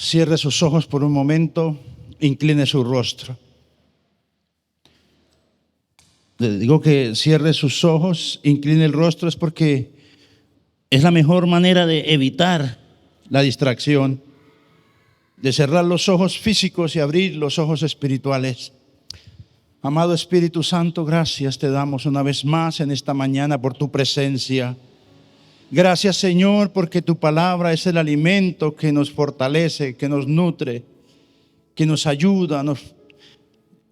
Cierre sus ojos por un momento, incline su rostro. Le digo que cierre sus ojos, incline el rostro, es porque es la mejor manera de evitar la distracción, de cerrar los ojos físicos y abrir los ojos espirituales. Amado Espíritu Santo, gracias te damos una vez más en esta mañana por tu presencia. Gracias, Señor, porque tu palabra es el alimento que nos fortalece, que nos nutre, que nos ayuda, nos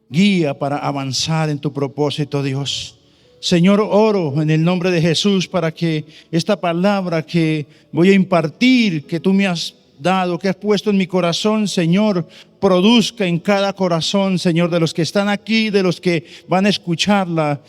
guía para avanzar en tu propósito, Dios. Señor, oro en el nombre de Jesús para que esta palabra que voy a impartir, que tú me has dado, que has puesto en mi corazón, Señor, produzca en cada corazón, Señor, de los que están aquí, de los que van a escucharla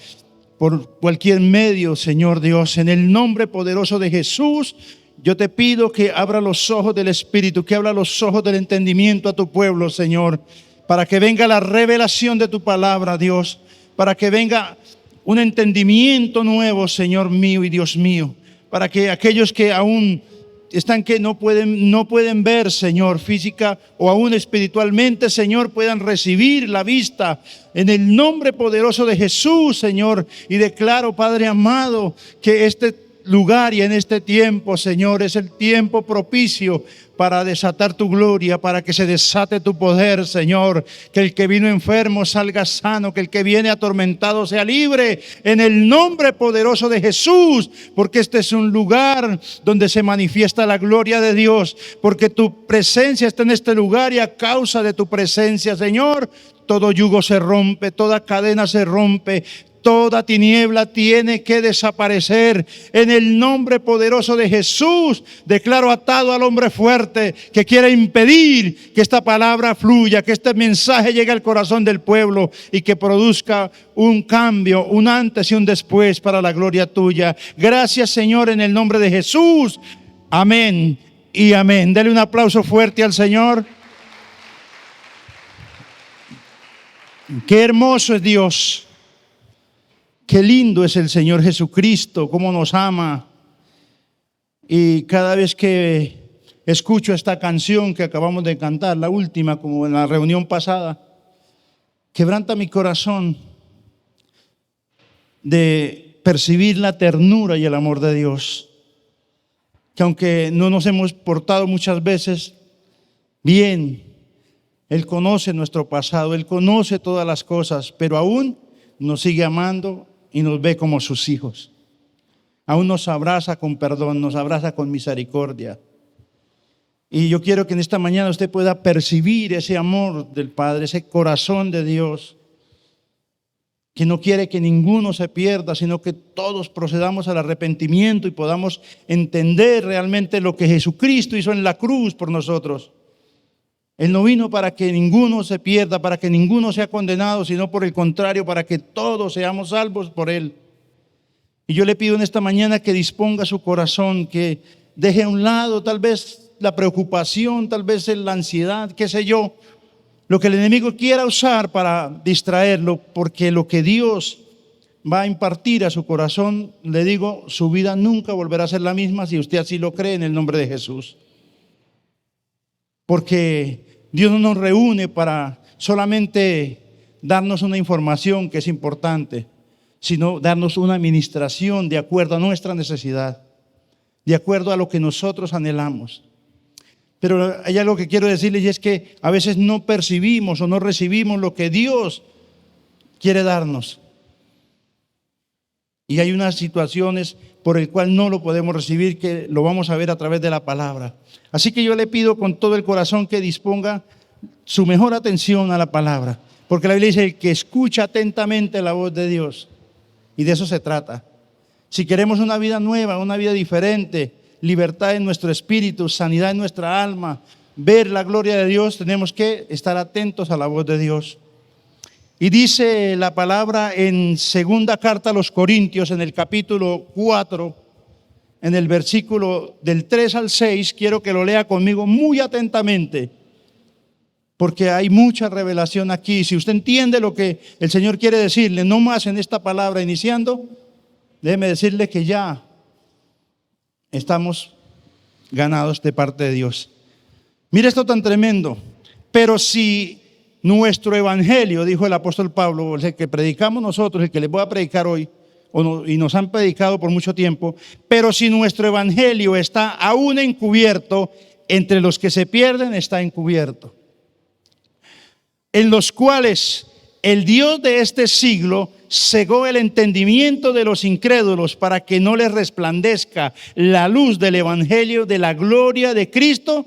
por cualquier medio, Señor Dios. En el nombre poderoso de Jesús, yo te pido que abra los ojos del Espíritu, que abra los ojos del entendimiento a tu pueblo, Señor, para que venga la revelación de tu palabra, Dios, para que venga un entendimiento nuevo, Señor mío y Dios mío, para que aquellos que aún están que no pueden ver, Señor, física o aún espiritualmente, Señor, puedan recibir la vista en el nombre poderoso de Jesús, Señor. Y declaro, Padre amado, que este lugar y en este tiempo, Señor, es el tiempo propicio para desatar tu gloria, para que se desate tu poder, Señor. Que el que vino enfermo salga sano, que el que viene atormentado sea libre, en el nombre poderoso de Jesús, porque este es un lugar donde se manifiesta la gloria de Dios, porque tu presencia está en este lugar y a causa de tu presencia, Señor, todo yugo se rompe, toda cadena se rompe, toda tiniebla tiene que desaparecer. En el nombre poderoso de Jesús, declaro atado al hombre fuerte que quiere impedir que esta palabra fluya, que este mensaje llegue al corazón del pueblo y que produzca un cambio, un antes y un después para la gloria tuya. Gracias, Señor, en el nombre de Jesús. Amén y amén. Dele un aplauso fuerte al Señor. Qué hermoso es Dios. Qué lindo es el Señor Jesucristo, cómo nos ama. Y cada vez que escucho esta canción que acabamos de cantar, la última, como en la reunión pasada, quebranta mi corazón de percibir la ternura y el amor de Dios. Que aunque no nos hemos portado muchas veces bien, Él conoce nuestro pasado, Él conoce todas las cosas, pero aún nos sigue amando y nos ve como sus hijos. Aún nos abraza con perdón, nos abraza con misericordia. Y yo quiero que en esta mañana usted pueda percibir ese amor del Padre, ese corazón de Dios, que no quiere que ninguno se pierda, sino que todos procedamos al arrepentimiento y podamos entender realmente lo que Jesucristo hizo en la cruz por nosotros. Él no vino para que ninguno se pierda, para que ninguno sea condenado, sino por el contrario, para que todos seamos salvos por Él. Y yo le pido en esta mañana que disponga su corazón, que deje a un lado tal vez la preocupación, tal vez la ansiedad, qué sé yo, lo que el enemigo quiera usar para distraerlo, porque lo que Dios va a impartir a su corazón, le digo, su vida nunca volverá a ser la misma si usted así lo cree en el nombre de Jesús. Porque Dios no nos reúne para solamente darnos una información que es importante, sino darnos una administración de acuerdo a nuestra necesidad, de acuerdo a lo que nosotros anhelamos. Pero hay algo que quiero decirles y es que a veces no percibimos o no recibimos lo que Dios quiere darnos. Y hay unas situaciones por el cual no lo podemos recibir, que lo vamos a ver a través de la palabra. Así que yo le pido con todo el corazón que disponga su mejor atención a la palabra. Porque la Biblia dice, el que escucha atentamente la voz de Dios. Y de eso se trata. Si queremos una vida nueva, una vida diferente, libertad en nuestro espíritu, sanidad en nuestra alma, ver la gloria de Dios, tenemos que estar atentos a la voz de Dios. Y dice la palabra en segunda carta a los Corintios, en el capítulo 4, en el versículo del 3 al 6, quiero que lo lea conmigo muy atentamente, porque hay mucha revelación aquí. Si usted entiende lo que el Señor quiere decirle, no más en esta palabra iniciando, déjeme decirle que ya estamos ganados de parte de Dios. Mira esto tan tremendo. Pero si nuestro evangelio, dijo el apóstol Pablo, el que predicamos nosotros, el que les voy a predicar hoy, y nos han predicado por mucho tiempo, pero si nuestro evangelio está aún encubierto, entre los que se pierden está encubierto, en los cuales el Dios de este siglo cegó el entendimiento de los incrédulos para que no les resplandezca la luz del evangelio de la gloria de Cristo,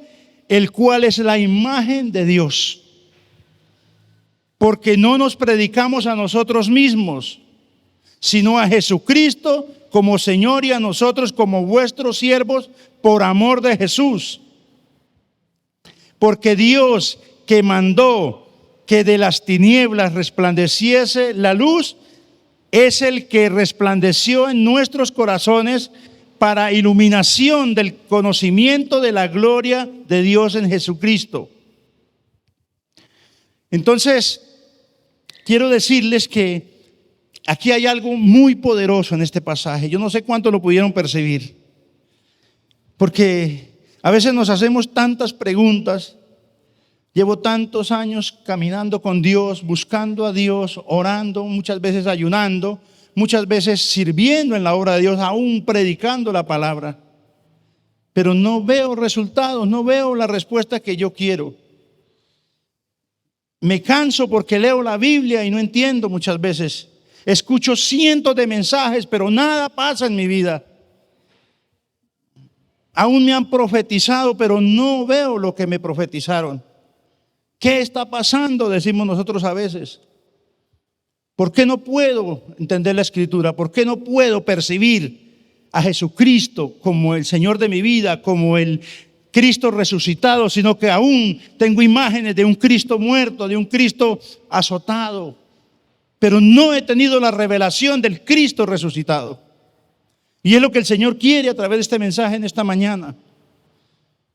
el cual es la imagen de Dios. Porque no nos predicamos a nosotros mismos, sino a Jesucristo como Señor y a nosotros como vuestros siervos por amor de Jesús. Porque Dios, que mandó que de las tinieblas resplandeciese la luz, es el que resplandeció en nuestros corazones para iluminación del conocimiento de la gloria de Dios en Jesucristo. Entonces, quiero decirles que aquí hay algo muy poderoso en este pasaje. Yo no sé cuánto lo pudieron percibir, porque a veces nos hacemos tantas preguntas. Llevo tantos años caminando con Dios, buscando a Dios, orando, muchas veces ayunando, muchas veces sirviendo en la obra de Dios, aún predicando la palabra. Pero no veo resultados, no veo la respuesta que yo quiero. Me canso porque leo la Biblia y no entiendo muchas veces. Escucho cientos de mensajes, pero nada pasa en mi vida. Aún me han profetizado, pero no veo lo que me profetizaron. ¿Qué está pasando? Decimos nosotros a veces. ¿Por qué no puedo entender la Escritura? ¿Por qué no puedo percibir a Jesucristo como el Señor de mi vida, como el Cristo resucitado, sino que aún tengo imágenes de un Cristo muerto, de un Cristo azotado? Pero no he tenido la revelación del Cristo resucitado. Y es lo que el Señor quiere a través de este mensaje en esta mañana.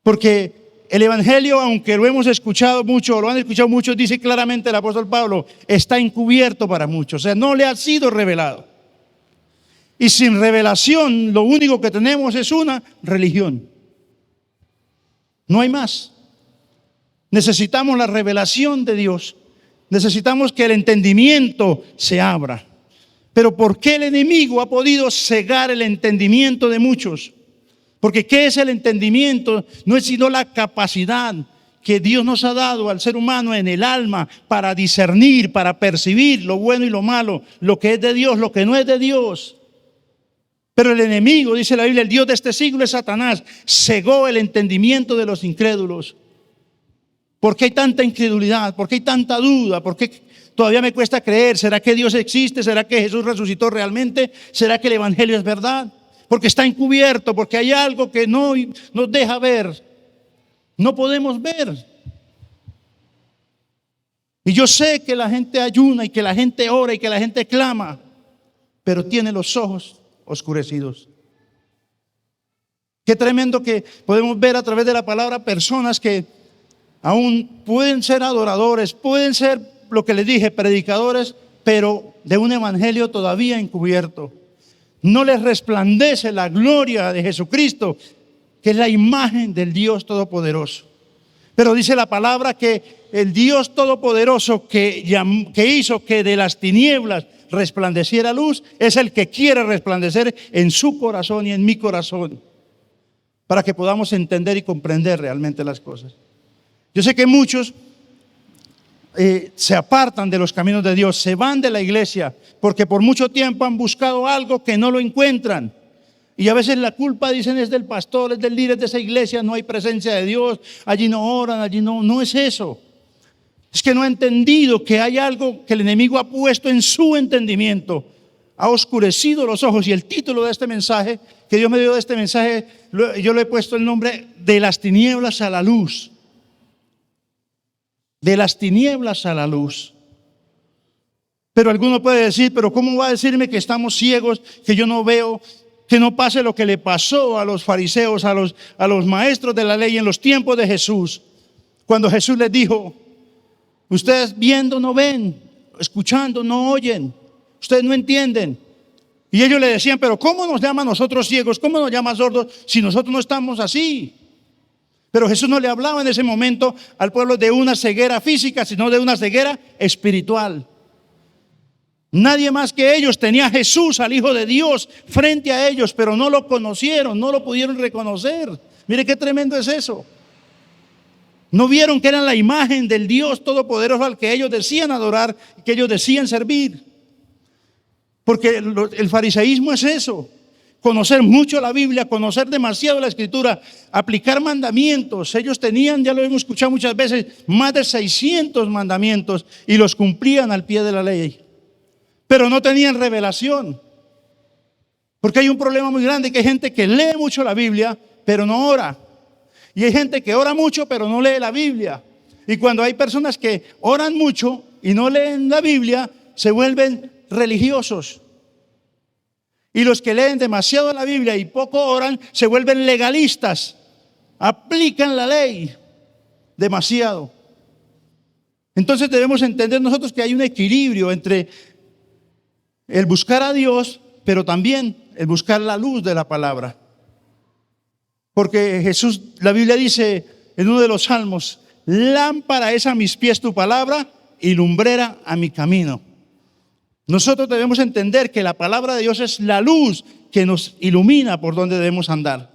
Porque el evangelio, aunque lo hemos escuchado mucho, lo han escuchado muchos, dice claramente el apóstol Pablo, está encubierto para muchos, o sea, no le ha sido revelado. Y sin revelación, lo único que tenemos es una religión. No hay más. Necesitamos la revelación de Dios. Necesitamos que el entendimiento se abra. Pero ¿por qué el enemigo ha podido cegar el entendimiento de muchos? Porque ¿qué es el entendimiento? No es sino la capacidad que Dios nos ha dado al ser humano en el alma para discernir, para percibir lo bueno y lo malo, lo que es de Dios, lo que no es de Dios. Pero el enemigo, dice la Biblia, el Dios de este siglo es Satanás, cegó el entendimiento de los incrédulos. ¿Por qué hay tanta incredulidad? ¿Por qué hay tanta duda? ¿Por qué todavía me cuesta creer? ¿Será que Dios existe? ¿Será que Jesús resucitó realmente? ¿Será que el evangelio es verdad? Porque está encubierto, porque hay algo que no nos deja ver. No podemos ver. Y yo sé que la gente ayuna y que la gente ora y que la gente clama, pero tiene los ojos oscurecidos. Qué tremendo que podemos ver a través de la palabra personas que aún pueden ser adoradores, pueden ser lo que les dije, predicadores, pero de un evangelio todavía encubierto. No les resplandece la gloria de Jesucristo, que es la imagen del Dios Todopoderoso. Pero dice la palabra que el Dios Todopoderoso que hizo que de las tinieblas resplandeciera luz, es el que quiere resplandecer en su corazón y en mi corazón, para que podamos entender y comprender realmente las cosas. Yo sé que muchos se apartan de los caminos de Dios, se van de la iglesia, porque por mucho tiempo han buscado algo que no lo encuentran. Y a veces la culpa, dicen, es del pastor, es del líder de esa iglesia, no hay presencia de Dios, allí no oran, allí no es eso. Es que no ha entendido que hay algo que el enemigo ha puesto en su entendimiento, ha oscurecido los ojos. Y el título de este mensaje, que Dios me dio de este mensaje, yo le he puesto el nombre de las tinieblas a la luz. De las tinieblas a la luz. Pero alguno puede decir, pero ¿cómo va a decirme que estamos ciegos, que yo no veo, que no pase lo que le pasó a los fariseos, a los maestros de la ley en los tiempos de Jesús? Cuando Jesús les dijo, ustedes viendo no ven, escuchando no oyen, ustedes no entienden. Y ellos le decían, pero ¿cómo nos llama a nosotros ciegos? ¿Cómo nos llama sordos si nosotros no estamos así? Pero Jesús no le hablaba en ese momento al pueblo de una ceguera física, sino de una ceguera espiritual. Nadie más que ellos tenía a Jesús, al Hijo de Dios, frente a ellos, pero no lo conocieron, no lo pudieron reconocer. Mire qué tremendo es eso. No vieron que era la imagen del Dios Todopoderoso al que ellos decían adorar, que ellos decían servir. Porque el fariseísmo es eso: conocer mucho la Biblia, conocer demasiado la Escritura, aplicar mandamientos. Ellos tenían, ya lo hemos escuchado muchas veces, más de 600 mandamientos y los cumplían al pie de la ley. Pero no tenían revelación. Porque hay un problema muy grande, que hay gente que lee mucho la Biblia, pero no ora. Y hay gente que ora mucho, pero no lee la Biblia. Y cuando hay personas que oran mucho y no leen la Biblia, se vuelven religiosos. Y los que leen demasiado la Biblia y poco oran, se vuelven legalistas. Aplican la ley demasiado. Entonces debemos entender nosotros que hay un equilibrio entre el buscar a Dios, pero también el buscar la luz de la palabra. Porque Jesús, la Biblia dice en uno de los salmos: lámpara es a mis pies tu palabra y lumbrera a mi camino. Nosotros debemos entender que la palabra de Dios es la luz que nos ilumina por donde debemos andar.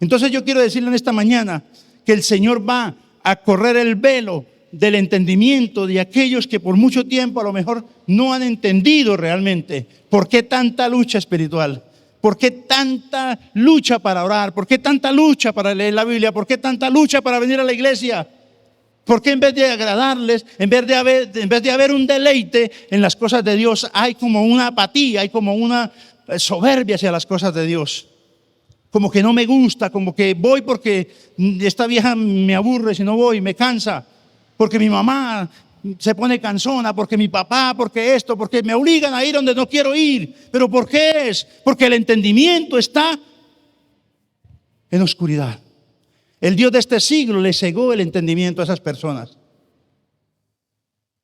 Entonces yo quiero decirle en esta mañana que el Señor va a correr el velo del entendimiento de aquellos que por mucho tiempo a lo mejor no han entendido realmente por qué tanta lucha espiritual, por qué tanta lucha para orar, por qué tanta lucha para leer la Biblia, por qué tanta lucha para venir a la iglesia. ¿Por qué en vez de agradarles, en vez de haber un deleite en las cosas de Dios, hay como una apatía, hay como una soberbia hacia las cosas de Dios? Como que no me gusta, como que voy porque esta vieja me aburre, si no voy me cansa, porque mi mamá se pone cansona, porque mi papá, porque esto, porque me obligan a ir donde no quiero ir. ¿Pero por qué es? Porque el entendimiento está en oscuridad. El Dios de este siglo le cegó el entendimiento a esas personas.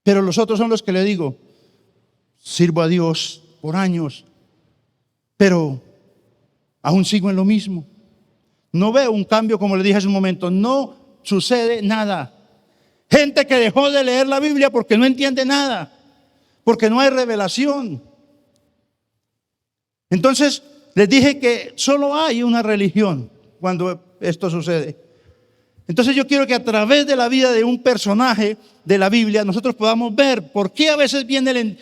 Pero los otros son los que le digo: sirvo a Dios por años, pero aún sigo en lo mismo. No veo un cambio, como le dije hace un momento. No sucede nada. Gente que dejó de leer la Biblia porque no entiende nada, porque no hay revelación. Entonces les dije que solo hay una religión cuando esto sucede. Entonces yo quiero que a través de la vida de un personaje de la Biblia nosotros podamos ver por qué a veces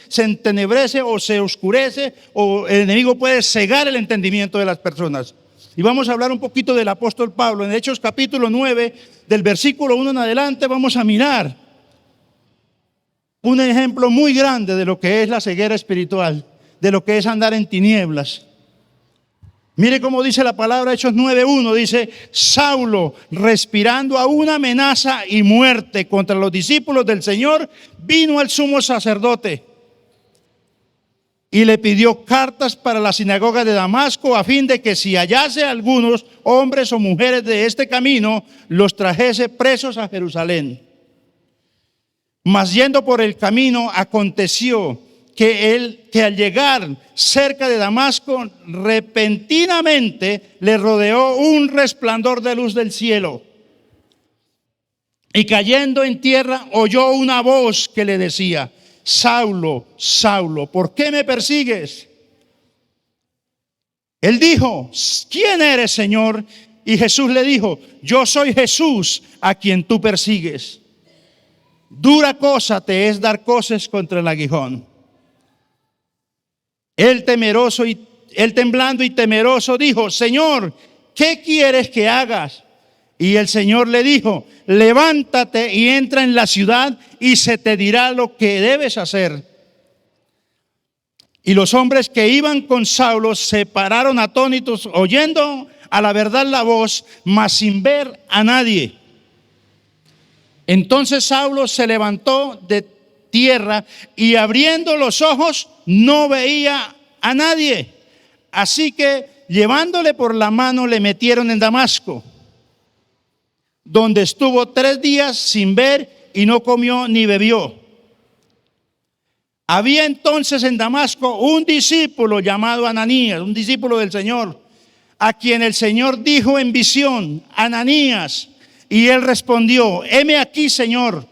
se entenebrece o se oscurece, o el enemigo puede cegar el entendimiento de las personas. Y vamos a hablar un poquito del apóstol Pablo. En Hechos capítulo 9, del versículo 1 en adelante, vamos a mirar un ejemplo muy grande de lo que es la ceguera espiritual, de lo que es andar en tinieblas. Mire cómo dice la palabra, Hechos 9:1, dice: Saulo, respirando aún amenaza y muerte contra los discípulos del Señor, vino al sumo sacerdote y le pidió cartas para la sinagoga de Damasco, a fin de que si hallase algunos hombres o mujeres de este camino, los trajese presos a Jerusalén. Mas yendo por el camino, aconteció que al llegar cerca de Damasco, repentinamente le rodeó un resplandor de luz del cielo. Y cayendo en tierra, oyó una voz que le decía: Saulo, Saulo, ¿por qué me persigues? Él dijo: ¿quién eres, Señor? Y Jesús le dijo: yo soy Jesús a quien tú persigues. Dura cosa te es dar coces contra el aguijón. Él temblando y temeroso dijo: Señor, ¿qué quieres que hagas? Y el Señor le dijo: levántate y entra en la ciudad y se te dirá lo que debes hacer. Y los hombres que iban con Saulo se pararon atónitos, oyendo a la verdad la voz, mas sin ver a nadie. Entonces Saulo se levantó de tierra y abriendo los ojos no veía a nadie. Así que llevándole por la mano le metieron en Damasco, donde estuvo 3 días sin ver y no comió ni bebió. Había entonces en Damasco un discípulo llamado Ananías, un discípulo del Señor, a quien el Señor dijo en visión: Ananías. Y él respondió: heme aquí, Señor.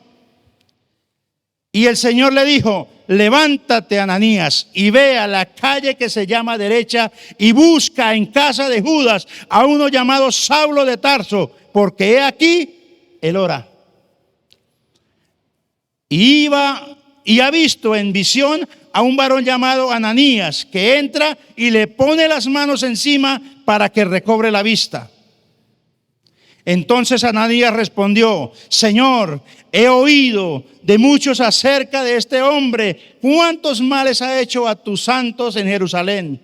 Y el Señor le dijo: levántate, Ananías, y ve a la calle que se llama Derecha, y busca en casa de Judas a uno llamado Saulo de Tarso, porque he aquí, él ora. Y ha visto en visión a un varón llamado Ananías, que entra y le pone las manos encima para que recobre la vista. Entonces Ananías respondió: Señor, he oído de muchos acerca de este hombre, cuántos males ha hecho a tus santos en Jerusalén.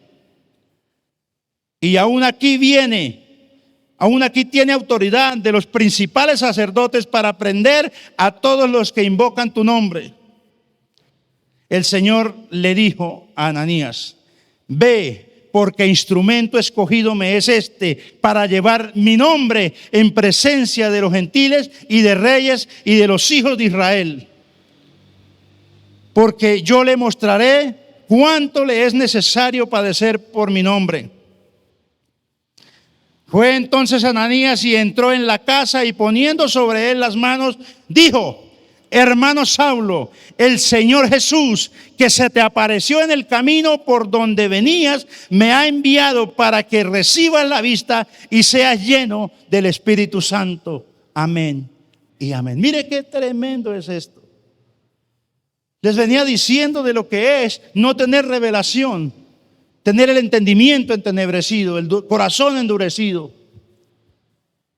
Y aún aquí tiene autoridad de los principales sacerdotes para prender a todos los que invocan tu nombre. El Señor le dijo a Ananías: ve, porque instrumento escogido me es este para llevar mi nombre en presencia de los gentiles y de reyes y de los hijos de Israel. Porque yo le mostraré cuánto le es necesario padecer por mi nombre. Fue entonces Ananías y entró en la casa, y poniendo sobre él las manos, dijo: hermano Saulo, el Señor Jesús, que se te apareció en el camino por donde venías, me ha enviado para que recibas la vista y seas lleno del Espíritu Santo. Amén y amén. Mire qué tremendo es esto. Les venía diciendo de lo que es no tener revelación, tener el entendimiento entenebrecido, el corazón endurecido.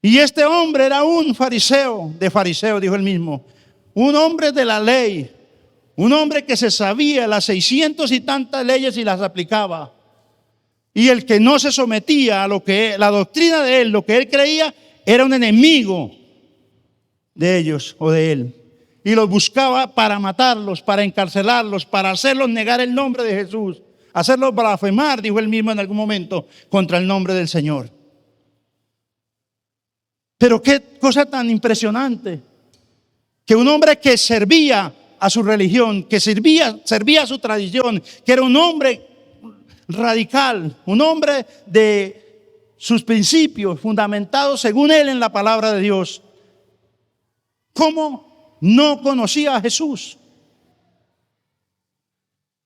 Y este hombre era un fariseo, dijo él mismo. Un hombre de la ley, un hombre que se sabía las 600 y tantas leyes y las aplicaba. Y el que no se sometía a lo que la doctrina de él, lo que él creía, era un enemigo de ellos o de él. Y los buscaba para matarlos, para encarcelarlos, para hacerlos negar el nombre de Jesús, hacerlos blasfemar, dijo él mismo en algún momento, contra el nombre del Señor. Pero qué cosa tan impresionante, que un hombre que servía a su religión, que servía a su tradición, que era un hombre radical, un hombre de sus principios fundamentados según él en la palabra de Dios, ¿cómo no conocía a Jesús?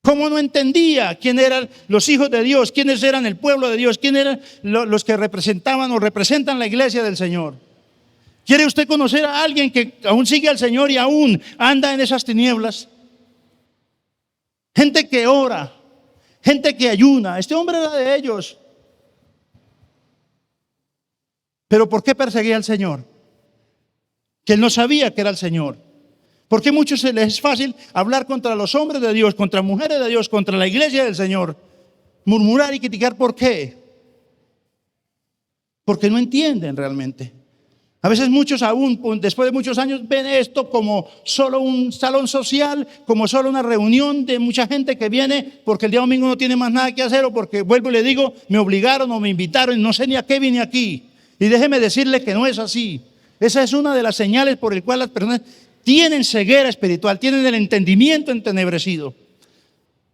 ¿Cómo no entendía quién eran los hijos de Dios, quiénes eran el pueblo de Dios, quiénes eran los que representaban o representan la iglesia del Señor? ¿Quiere usted conocer a alguien que aún sigue al Señor y aún anda en esas tinieblas? Gente que ora, gente que ayuna. Este hombre era de ellos. ¿Pero por qué perseguía al Señor? Que él no sabía que era el Señor. ¿Por qué a muchos se les es fácil hablar contra los hombres de Dios, contra mujeres de Dios, contra la iglesia del Señor? Murmurar y criticar, ¿por qué? Porque no entienden realmente. A veces muchos aún, después de muchos años, ven esto como solo un salón social, como solo una reunión de mucha gente que viene porque el día domingo no tiene más nada que hacer, o porque, vuelvo y le digo, me obligaron o me invitaron y no sé ni a qué vine aquí. Y déjeme decirle que no es así. Esa es una de las señales por el cual las personas tienen ceguera espiritual, tienen el entendimiento entenebrecido.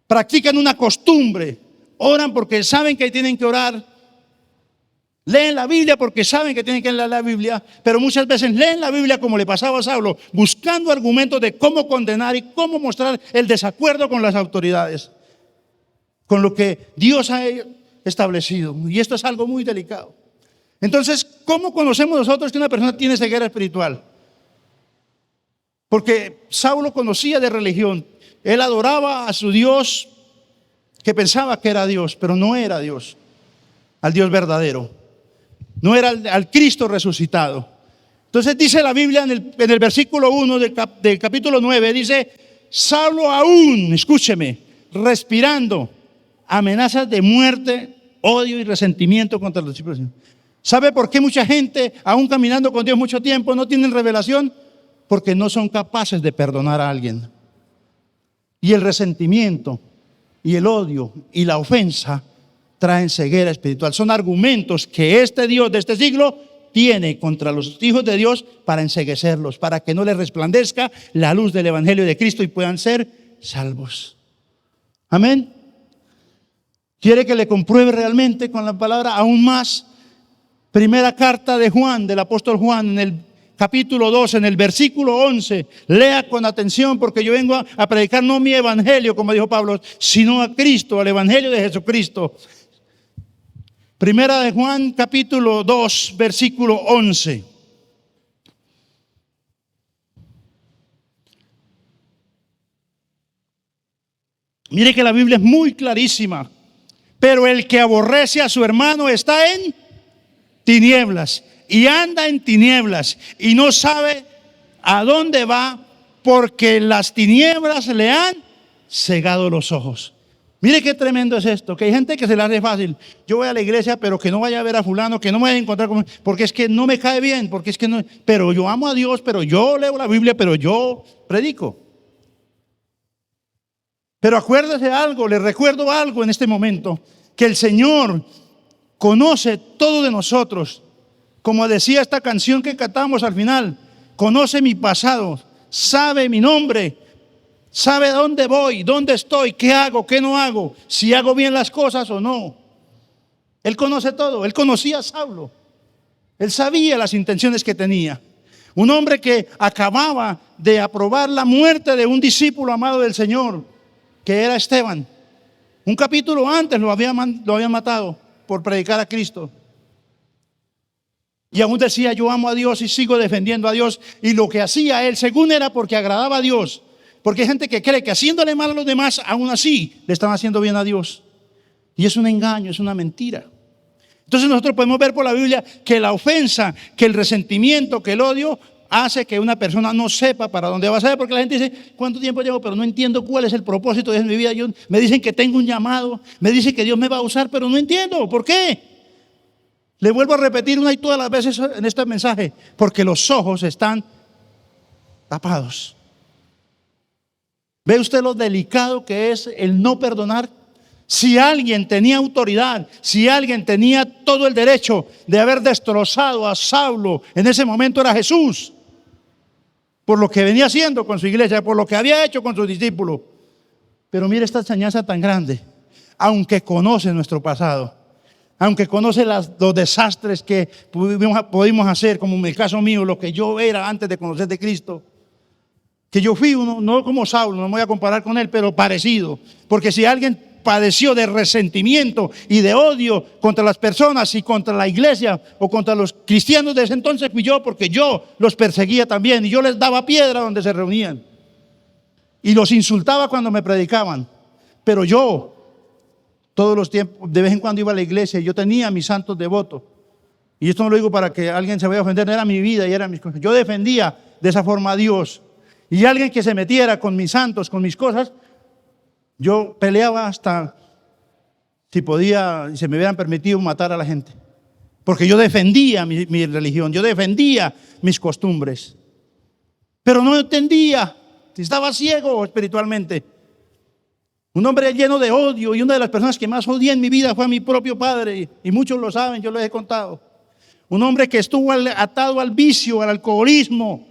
Practican una costumbre, oran porque saben que tienen que orar. Leen la Biblia porque saben que tienen que leer la Biblia, pero muchas veces leen la Biblia como le pasaba a Saulo, buscando argumentos de cómo condenar y cómo mostrar el desacuerdo con las autoridades, con lo que Dios ha establecido. Y esto es algo muy delicado. Entonces, ¿cómo conocemos nosotros que una persona tiene ceguera espiritual? Porque Saulo conocía de religión. Él adoraba a su Dios, que pensaba que era Dios, pero no era Dios, al Dios verdadero. No era al Cristo resucitado. Entonces dice la Biblia en el versículo 1 del capítulo 9, dice: Saulo aún, escúcheme, respirando amenazas de muerte, odio y resentimiento contra los discípulos. ¿Sabe por qué mucha gente, aún caminando con Dios mucho tiempo, no tienen revelación? Porque no son capaces de perdonar a alguien. Y el resentimiento y el odio y la ofensa traen ceguera espiritual. Son argumentos que este Dios de este siglo tiene contra los hijos de Dios para enceguecerlos, para que no les resplandezca la luz del Evangelio de Cristo y puedan ser salvos. Amén. Quiere que le compruebe realmente con la palabra aún más. Primera carta de Juan, del apóstol Juan, en el capítulo 2, en el versículo 11. Lea con atención, porque yo vengo a predicar no mi evangelio, como dijo Pablo, sino a Cristo, al evangelio de Jesucristo. Primera de Juan, capítulo 2, versículo 11. Mire que la Biblia es muy clarísima. Pero el que aborrece a su hermano está en tinieblas y anda en tinieblas y no sabe a dónde va, porque las tinieblas le han cegado los ojos. Mire qué tremendo es esto, que hay gente que se le hace fácil. Yo voy a la iglesia, pero que no vaya a ver a fulano, que no me vaya a encontrar con, porque es que no me cae bien, porque es que no, pero yo amo a Dios, pero yo leo la Biblia, pero yo predico. Pero acuérdese algo, le recuerdo algo en este momento, que el Señor conoce todo de nosotros. Como decía esta canción que cantamos al final, conoce mi pasado, sabe mi nombre, sabe dónde voy, dónde estoy, qué hago, qué no hago, si hago bien las cosas o no. Él conoce todo. Él conocía a Saulo. Él sabía las intenciones que tenía. Un hombre que acababa de aprobar la muerte de un discípulo amado del Señor, que era Esteban. Un capítulo antes lo habían matado por predicar a Cristo. Y aún decía, yo amo a Dios y sigo defendiendo a Dios. Y lo que hacía él, según era porque agradaba a Dios. Porque hay gente que cree que haciéndole mal a los demás, aún así le están haciendo bien a Dios. Y es un engaño, es una mentira. Entonces nosotros podemos ver por la Biblia que la ofensa, que el resentimiento, que el odio hace que una persona no sepa para dónde va a saber, porque la gente dice, ¿cuánto tiempo llevo? Pero no entiendo cuál es el propósito de mi vida. Me dicen que tengo un llamado, me dicen que Dios me va a usar, pero no entiendo, ¿por qué? Le vuelvo a repetir una y todas las veces en este mensaje, porque los ojos están tapados. ¿Ve usted lo delicado que es el no perdonar? Si alguien tenía autoridad, si alguien tenía todo el derecho de haber destrozado a Saulo, en ese momento era Jesús, por lo que venía haciendo con su iglesia, por lo que había hecho con sus discípulos. Pero mire esta enseñanza tan grande. Aunque conoce nuestro pasado, aunque conoce los desastres que pudimos hacer, como en el caso mío, lo que yo era antes de conocer de Cristo, que yo fui uno, no como Saulo, no me voy a comparar con él, pero parecido. Porque si alguien padeció de resentimiento y de odio contra las personas y contra la iglesia o contra los cristianos de ese entonces, fui yo, porque yo los perseguía también y yo les daba piedra donde se reunían y los insultaba cuando me predicaban. Pero yo, todos los tiempos, de vez en cuando iba a la iglesia y yo tenía mis santos devotos. Y esto no lo digo para que alguien se vaya a ofender, era mi vida y eran mis cosas. Yo defendía de esa forma a Dios. Y alguien que se metiera con mis santos, con mis cosas, yo peleaba hasta si podía, si se me hubieran permitido matar a la gente. Porque yo defendía mi religión, yo defendía mis costumbres. Pero no entendía, estaba ciego espiritualmente. Un hombre lleno de odio, y una de las personas que más odié en mi vida fue a mi propio padre. Y muchos lo saben, yo les he contado. Un hombre que estuvo atado al vicio, al alcoholismo.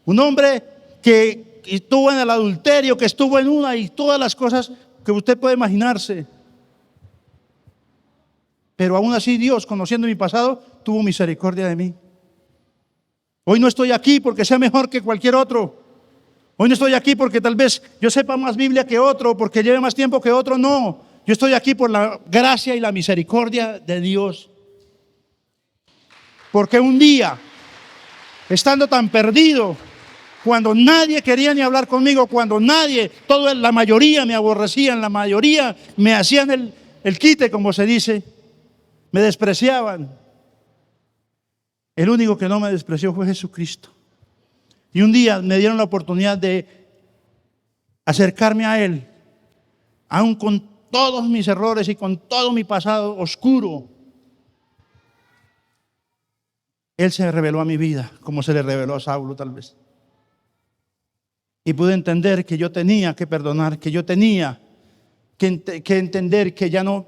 Un hombre que estuvo en el adulterio, que estuvo en una y todas las cosas que usted puede imaginarse. Pero aún así Dios, conociendo mi pasado, tuvo misericordia de mí. Hoy no estoy aquí porque sea mejor que cualquier otro. Hoy no estoy aquí porque tal vez yo sepa más Biblia que otro, porque lleve más tiempo que otro. No, yo estoy aquí por la gracia y la misericordia de Dios. Porque un día, estando tan perdido, cuando nadie quería ni hablar conmigo, cuando la mayoría me aborrecían, la mayoría me hacían el quite, como se dice, me despreciaban. El único que no me despreció fue Jesucristo. Y un día me dieron la oportunidad de acercarme a Él, aun con todos mis errores y con todo mi pasado oscuro. Él se reveló a mi vida, como se le reveló a Saulo tal vez. Y pude entender que yo tenía que perdonar, que yo tenía que entender que ya no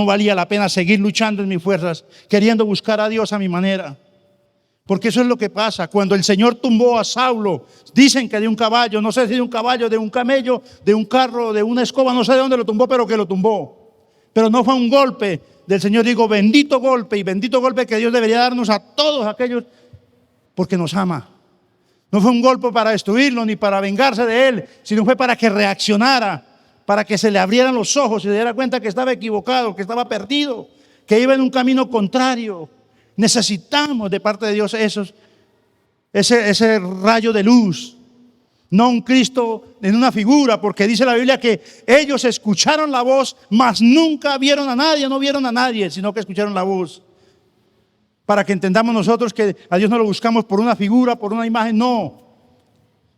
valía la pena seguir luchando en mis fuerzas, queriendo buscar a Dios a mi manera. Porque eso es lo que pasa. Cuando el Señor tumbó a Saulo, dicen que de un caballo, no sé si de un caballo, de un camello, de un carro, de una escoba, no sé de dónde lo tumbó, pero que lo tumbó. Pero no fue un golpe del Señor, digo, bendito golpe y bendito golpe que Dios debería darnos a todos aquellos porque nos ama. No fue un golpe para destruirlo ni para vengarse de él, sino fue para que reaccionara, para que se le abrieran los ojos y se diera cuenta que estaba equivocado, que estaba perdido, que iba en un camino contrario. Necesitamos de parte de Dios ese rayo de luz, no un Cristo en una figura, porque dice la Biblia que ellos escucharon la voz, mas nunca vieron a nadie, no vieron a nadie, sino que escucharon la voz. Para que entendamos nosotros que a Dios no lo buscamos por una figura, por una imagen, no.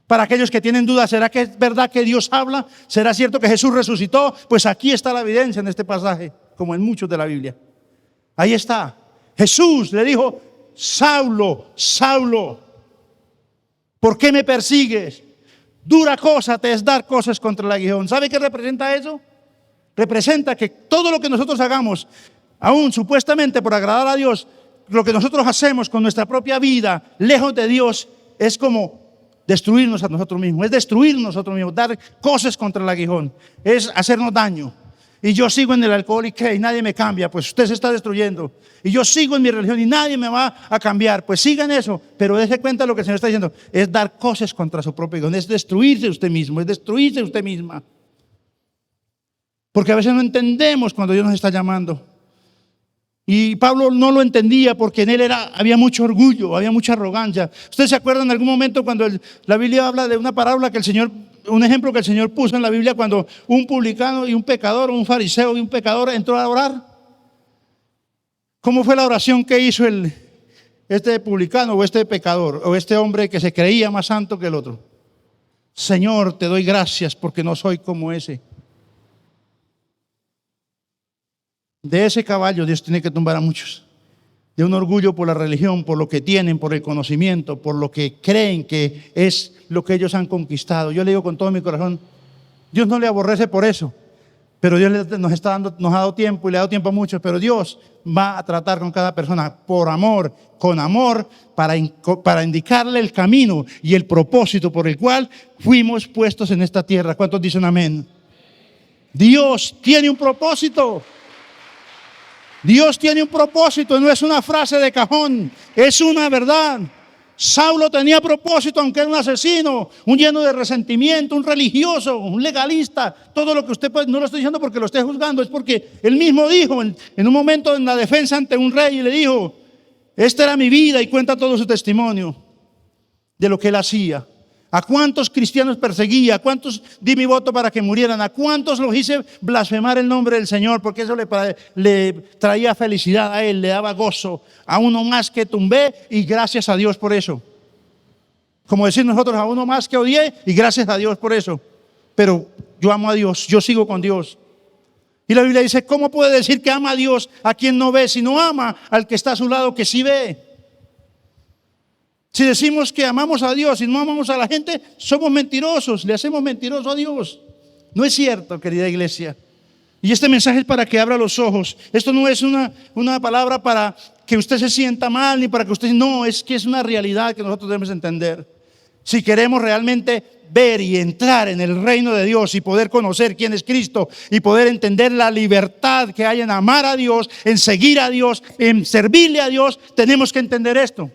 Para aquellos que tienen dudas, ¿será que es verdad que Dios habla? ¿Será cierto que Jesús resucitó? Pues aquí está la evidencia en este pasaje, como en muchos de la Biblia. Ahí está. Jesús le dijo, Saulo, Saulo, ¿por qué me persigues? Dura cosa te es dar cosas contra el aguijón. ¿Sabe qué representa eso? Representa que todo lo que nosotros hagamos, aún supuestamente por agradar a Dios, lo que nosotros hacemos con nuestra propia vida, lejos de Dios, es como destruirnos a nosotros mismos, es destruirnos a nosotros mismos, dar cosas contra el aguijón, es hacernos daño. Y yo sigo en el alcohol y ¿qué? Y nadie me cambia, pues usted se está destruyendo. Y yo sigo en mi religión y nadie me va a cambiar, pues sigan eso. Pero dése cuenta de lo que el Señor está diciendo, es dar cosas contra su propio aguijón, es destruirse usted mismo, es destruirse usted misma. Porque a veces no entendemos cuando Dios nos está llamando. Y Pablo no lo entendía porque en él había mucho orgullo, había mucha arrogancia. ¿Ustedes se acuerdan en algún momento cuando la Biblia habla de una parábola que el Señor, un ejemplo que el Señor puso en la Biblia cuando un publicano y un pecador, un fariseo y un pecador entró a orar? ¿Cómo fue la oración que hizo este publicano o este pecador o este hombre que se creía más santo que el otro? Señor, te doy gracias porque no soy como ese. De ese caballo Dios tiene que tumbar a muchos. De un orgullo por la religión, por lo que tienen, por el conocimiento, por lo que creen que es lo que ellos han conquistado. Yo le digo con todo mi corazón, Dios no le aborrece por eso, pero Dios nos ha dado tiempo y le ha dado tiempo a muchos, pero Dios va a tratar con cada persona por amor, con amor, para indicarle el camino y el propósito por el cual fuimos puestos en esta tierra. ¿Cuántos dicen amén? Dios tiene un propósito. Dios tiene un propósito, no es una frase de cajón, es una verdad. Saulo tenía propósito, aunque era un asesino, un lleno de resentimiento, un religioso, un legalista. Todo lo que usted puede, no lo estoy diciendo porque lo esté juzgando, es porque él mismo dijo en un momento en la defensa ante un rey y le dijo, esta era mi vida, y cuenta todo su testimonio de lo que él hacía. ¿A cuántos cristianos perseguía? ¿A cuántos di mi voto para que murieran? ¿A cuántos los hice blasfemar el nombre del Señor? Porque eso le traía felicidad a él, le daba gozo. A uno más que tumbé y gracias a Dios por eso. Como decir nosotros, a uno más que odié y gracias a Dios por eso. Pero yo amo a Dios, yo sigo con Dios. Y la Biblia dice, ¿cómo puede decir que ama a Dios a quien no ve, si no ama al que está a su lado que sí ve? Si decimos que amamos a Dios y no amamos a la gente, somos mentirosos, le hacemos mentiroso a Dios. No es cierto, querida iglesia. Y este mensaje es para que abra los ojos. Esto no es una palabra para que usted se sienta mal, ni para que usted... No, es que es una realidad que nosotros debemos entender. Si queremos realmente ver y entrar en el reino de Dios y poder conocer quién es Cristo y poder entender la libertad que hay en amar a Dios, en seguir a Dios, en servirle a Dios, tenemos que entender esto.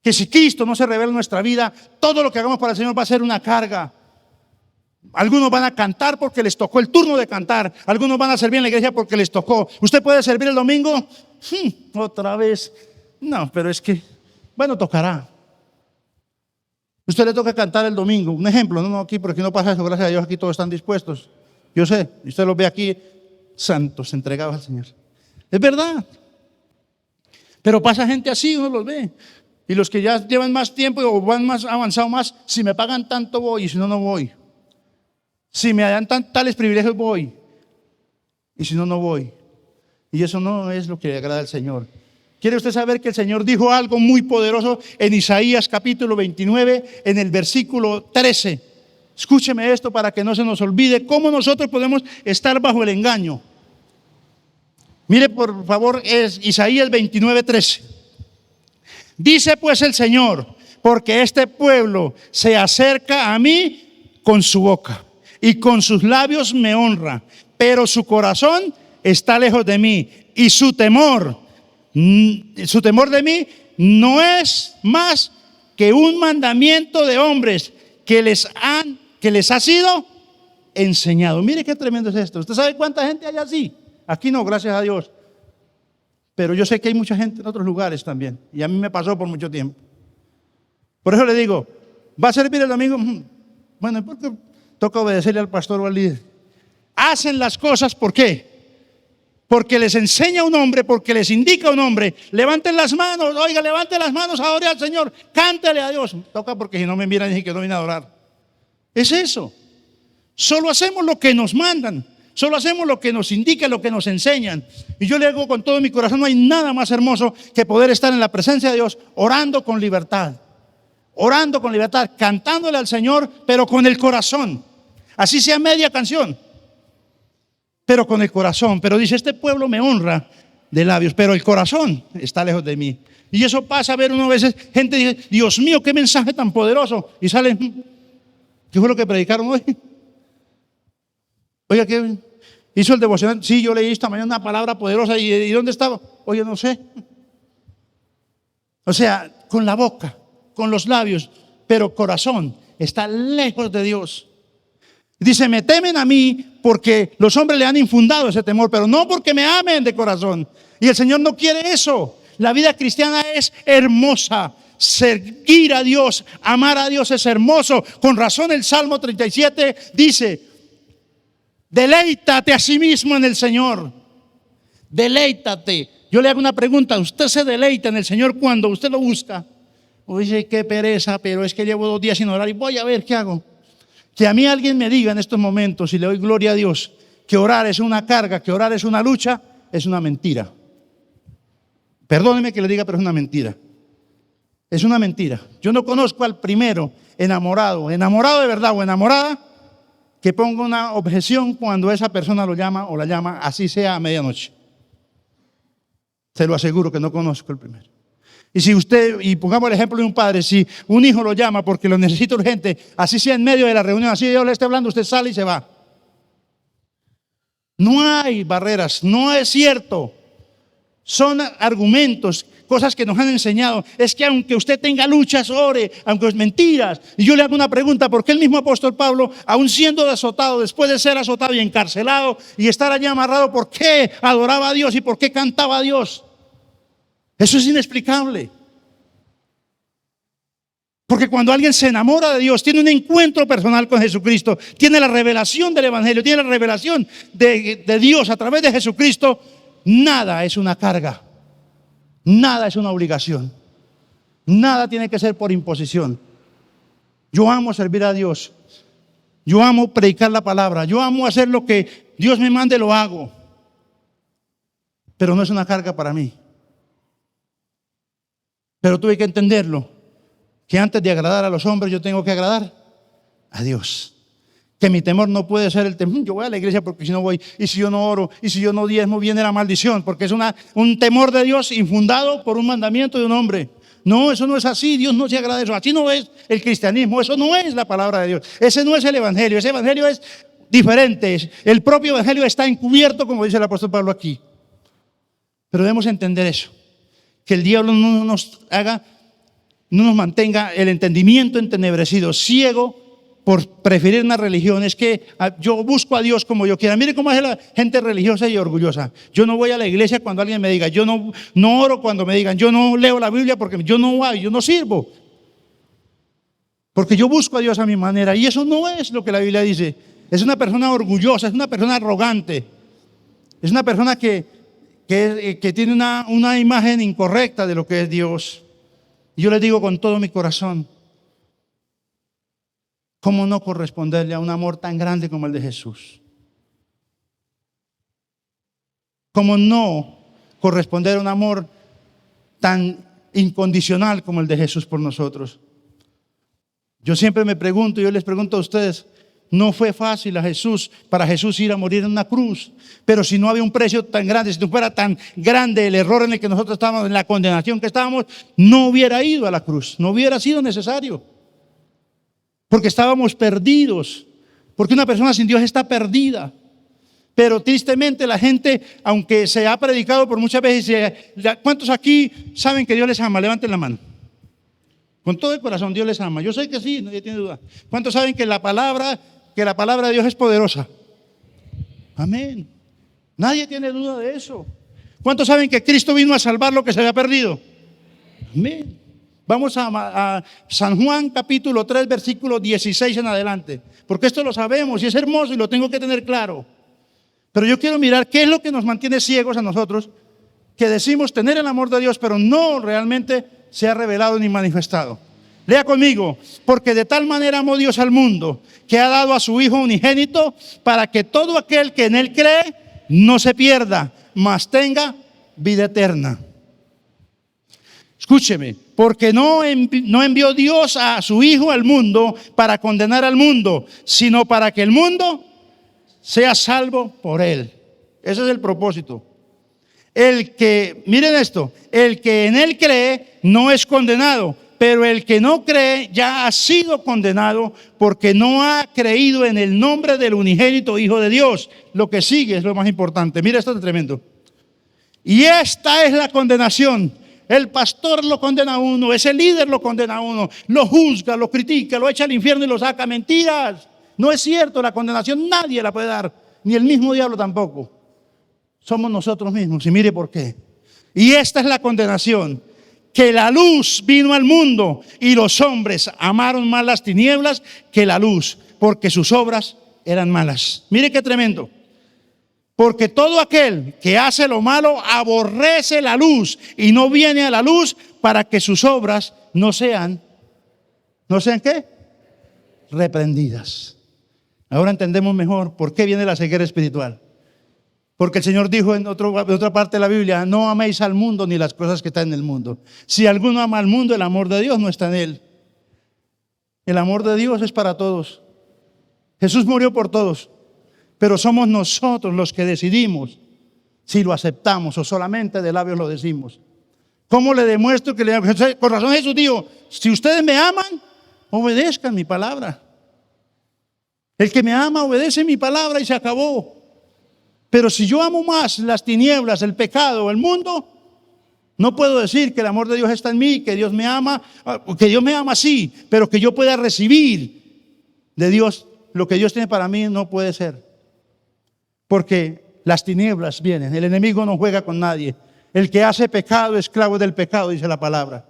Que si Cristo no se revela en nuestra vida, todo lo que hagamos para el Señor va a ser una carga. Algunos van a cantar porque les tocó el turno de cantar. Algunos van a servir en la iglesia porque les tocó. ¿Usted puede servir el domingo? Otra vez. No, pero es que, bueno, tocará. Usted le toca cantar el domingo. Un ejemplo, no aquí, porque no pasa eso. Gracias a Dios, aquí todos están dispuestos. Yo sé, usted los ve aquí santos, entregados al Señor. Es verdad. Pero pasa gente así, uno los ve. Y los que ya llevan más tiempo o van más avanzado más, si me pagan tanto voy y si no, no voy. Si me dan tales privilegios voy y si no, no voy. Y eso no es lo que le agrada al Señor. ¿Quiere usted saber que el Señor dijo algo muy poderoso en Isaías capítulo 29, en el versículo 13? Escúcheme esto para que no se nos olvide cómo nosotros podemos estar bajo el engaño. Mire por favor, es Isaías 29, 13. Dice pues el Señor, porque este pueblo se acerca a mí con su boca, y con sus labios me honra, pero su corazón está lejos de mí y su temor de mí no es más que un mandamiento de hombres que les ha sido enseñado. Mire qué tremendo es esto. ¿Usted sabe cuánta gente hay así? Aquí no, gracias a Dios. Pero yo sé que hay mucha gente en otros lugares también. Y a mí me pasó por mucho tiempo. Por eso le digo, ¿va a servir el domingo? Bueno, ¿por qué toca obedecerle al pastor o al líder? Hacen las cosas, ¿por qué? Porque les enseña un hombre, porque les indica un hombre. Levanten las manos, oiga, levanten las manos, adore al Señor, cántale a Dios. Toca porque si no me miran y que no viene a adorar. Es eso. Solo hacemos lo que nos mandan. Solo hacemos lo que nos indica, lo que nos enseñan. Y yo le digo con todo mi corazón, no hay nada más hermoso que poder estar en la presencia de Dios, orando con libertad, cantándole al Señor, pero con el corazón. Así sea media canción, pero con el corazón. Pero dice, este pueblo me honra de labios, pero el corazón está lejos de mí. Y eso pasa a ver uno a veces, gente dice, Dios mío, qué mensaje tan poderoso. Y sale, ¿qué fue lo que predicaron hoy? Oiga, ¿qué hizo el devocional? Sí, yo leí esta mañana una palabra poderosa. ¿Y dónde estaba? Oye, no sé. O sea, con la boca, con los labios, pero corazón está lejos de Dios. Dice, me temen a mí porque los hombres le han infundado ese temor, pero no porque me amen de corazón. Y el Señor no quiere eso. La vida cristiana es hermosa. Seguir a Dios, amar a Dios es hermoso. Con razón el Salmo 37 dice, deleítate a sí mismo en el Señor. Deleítate. Yo le hago una pregunta, ¿usted se deleita en el Señor cuando usted lo busca? Oye, qué pereza, pero es que llevo 2 días sin orar y voy a ver qué hago. Que a mí alguien me diga en estos momentos, y le doy gloria a Dios, que orar es una carga, que orar es una lucha, es una mentira. Perdóneme que le diga, pero es una mentira. Es una mentira. Yo no conozco al primero enamorado de verdad o enamorada, que ponga una objeción cuando esa persona lo llama o la llama, así sea a medianoche. Se lo aseguro que no conozco el primero. Y si usted, y pongamos el ejemplo de un padre, si un hijo lo llama porque lo necesita urgente, así sea en medio de la reunión, así Dios le esté hablando, usted sale y se va. No hay barreras, no es cierto. Son argumentos, cosas que nos han enseñado. Es que aunque usted tenga luchas, ore, aunque es mentiras. Y yo le hago una pregunta, ¿por qué el mismo apóstol Pablo, aún siendo azotado, después de ser azotado y encarcelado y estar allí amarrado, por qué adoraba a Dios y por qué cantaba a Dios? Eso es inexplicable. Porque cuando alguien se enamora de Dios, tiene un encuentro personal con Jesucristo, tiene la revelación del Evangelio, tiene la revelación de Dios a través de Jesucristo, nada es una carga, nada es una obligación, nada tiene que ser por imposición. Yo amo servir a Dios, yo amo predicar la palabra, yo amo hacer lo que Dios me mande, lo hago, pero no es una carga para mí. Pero tuve que entenderlo, que antes de agradar a los hombres yo tengo que agradar a Dios. Que mi temor no puede ser el temor, yo voy a la iglesia porque si no voy, y si yo no oro, y si yo no diezmo, viene la maldición, porque es un temor de Dios infundado por un mandamiento de un hombre. No, eso no es así, Dios no se agrada de eso, así no es el cristianismo, eso no es la palabra de Dios, ese no es el evangelio, ese evangelio es diferente, el propio evangelio está encubierto, como dice el apóstol Pablo aquí. Pero debemos entender eso, que el diablo no nos mantenga el entendimiento entenebrecido, ciego por preferir una religión. Es que yo busco a Dios como yo quiera. Mire cómo es la gente religiosa y orgullosa. Yo no voy a la iglesia cuando alguien me diga, yo no oro cuando me digan, yo no leo la Biblia porque yo no sirvo. Porque yo busco a Dios a mi manera. Y eso no es lo que la Biblia dice. Es una persona orgullosa, es una persona arrogante. Es una persona que tiene una imagen incorrecta de lo que es Dios. Y yo les digo con todo mi corazón, ¿cómo no corresponderle a un amor tan grande como el de Jesús? ¿Cómo no corresponder a un amor tan incondicional como el de Jesús por nosotros? Yo siempre me pregunto, yo les pregunto a ustedes, no fue fácil para Jesús ir a morir en una cruz, pero si no había un precio tan grande, si no fuera tan grande el error en el que nosotros estábamos, en la condenación que estábamos, no hubiera ido a la cruz, no hubiera sido necesario, porque estábamos perdidos, Porque una persona sin Dios está perdida. Pero tristemente la gente, aunque se ha predicado por muchas veces, ¿cuántos aquí saben que Dios les ama? Levanten la mano. Con todo el corazón Dios les ama. Yo sé que sí, nadie tiene duda. ¿Cuántos saben que la palabra de Dios es poderosa? Amén. Nadie tiene duda de eso. ¿Cuántos saben que Cristo vino a salvar lo que se había perdido? Amén. Vamos a San Juan capítulo 3, versículo 16 en adelante. Porque esto lo sabemos y es hermoso y lo tengo que tener claro. Pero yo quiero mirar qué es lo que nos mantiene ciegos a nosotros, que decimos tener el amor de Dios, pero no realmente se ha revelado ni manifestado. Lea conmigo: porque de tal manera amó Dios al mundo, que ha dado a su Hijo unigénito, para que todo aquel que en Él cree no se pierda, mas tenga vida eterna. Escúcheme, porque no envió Dios a su Hijo al mundo para condenar al mundo, sino para que el mundo sea salvo por Él. Ese es el propósito. Miren esto, el que en Él cree no es condenado, pero el que no cree ya ha sido condenado porque no ha creído en el nombre del unigénito Hijo de Dios. Lo que sigue es lo más importante. Mira, esto es tremendo. Y esta es la condenación. El pastor lo condena a uno, ese líder lo condena a uno, lo juzga, lo critica, lo echa al infierno y lo saca. Mentiras. No es cierto, la condenación nadie la puede dar, ni el mismo diablo tampoco. Somos nosotros mismos, y mire por qué. Y esta es la condenación: que la luz vino al mundo y los hombres amaron más las tinieblas que la luz, porque sus obras eran malas. Mire qué tremendo. Porque todo aquel que hace lo malo aborrece la luz y no viene a la luz para que sus obras no sean ¿qué? Reprendidas. Ahora entendemos mejor por qué viene la ceguera espiritual. Porque el Señor dijo en otra parte de la Biblia: no améis al mundo ni las cosas que están en el mundo. Si alguno ama al mundo, el amor de Dios no está en él. El amor de Dios es para todos. Jesús murió por todos. Pero somos nosotros los que decidimos si lo aceptamos o solamente de labios lo decimos. ¿Cómo le demuestro que le amo? Por razón Jesús dijo: si ustedes me aman, obedezcan mi palabra. El que me ama obedece mi palabra y se acabó. Pero si yo amo más las tinieblas, el pecado, el mundo, no puedo decir que el amor de Dios está en mí, que Dios me ama sí, pero que yo pueda recibir de Dios lo que Dios tiene para mí no puede ser. Porque las tinieblas vienen, el enemigo no juega con nadie. El que hace pecado, esclavo del pecado, dice la palabra.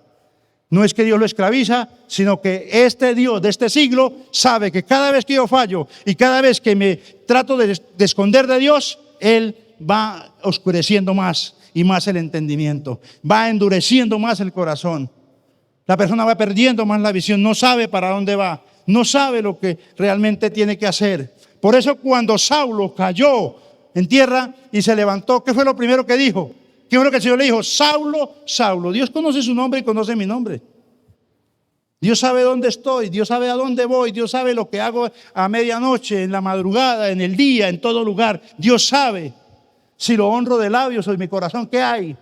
No es que Dios lo esclaviza, sino que este Dios de este siglo sabe que cada vez que yo fallo y cada vez que me trato de esconder de Dios, Él va oscureciendo más y más el entendimiento, va endureciendo más el corazón. La persona va perdiendo más la visión, no sabe para dónde va, no sabe lo que realmente tiene que hacer. Por eso cuando Saulo cayó en tierra y se levantó, ¿qué fue lo primero que dijo? ¿Qué fue lo que el Señor le dijo? Saulo, Saulo. Dios conoce su nombre y conoce mi nombre. Dios sabe dónde estoy, Dios sabe a dónde voy, Dios sabe lo que hago a medianoche, en la madrugada, en el día, en todo lugar. Dios sabe si lo honro de labios o en mi corazón. ¿Qué hay?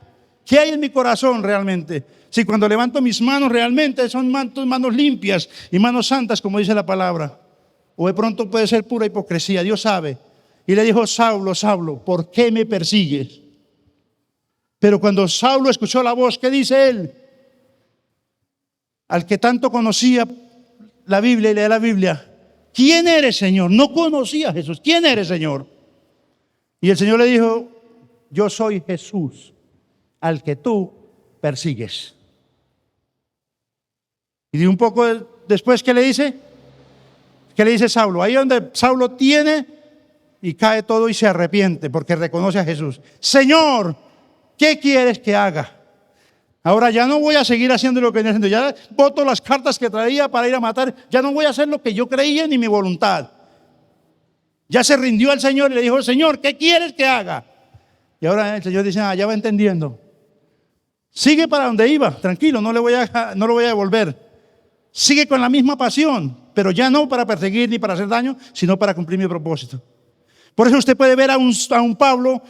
¿Qué hay en mi corazón realmente? Si cuando levanto mis manos realmente son manos limpias y manos santas, como dice la palabra. O de pronto puede ser pura hipocresía. Dios sabe. Y le dijo: Saulo, Saulo, ¿por qué me persigues? Pero cuando Saulo escuchó la voz, ¿qué dice él? Al que tanto conocía la Biblia y lee la Biblia: ¿quién eres, Señor? No conocía a Jesús. ¿Quién eres, Señor? Y el Señor le dijo: yo soy Jesús, al que tú persigues. Y un poco después, ¿qué le dice? ¿Qué le dice Saulo? Ahí donde Saulo tiene y cae todo y se arrepiente porque reconoce a Jesús. Señor, ¿qué quieres que haga? Ahora ya no voy a seguir haciendo lo que venía haciendo. Ya boto las cartas que traía para ir a matar. Ya no voy a hacer lo que yo creía ni mi voluntad. Ya se rindió al Señor y le dijo: Señor, ¿qué quieres que haga? Y ahora el Señor dice: ya va entendiendo. Sigue para donde iba, tranquilo, no lo voy a devolver. Sigue con la misma pasión, pero ya no para perseguir ni para hacer daño, sino para cumplir mi propósito. Por eso usted puede ver a un Pablo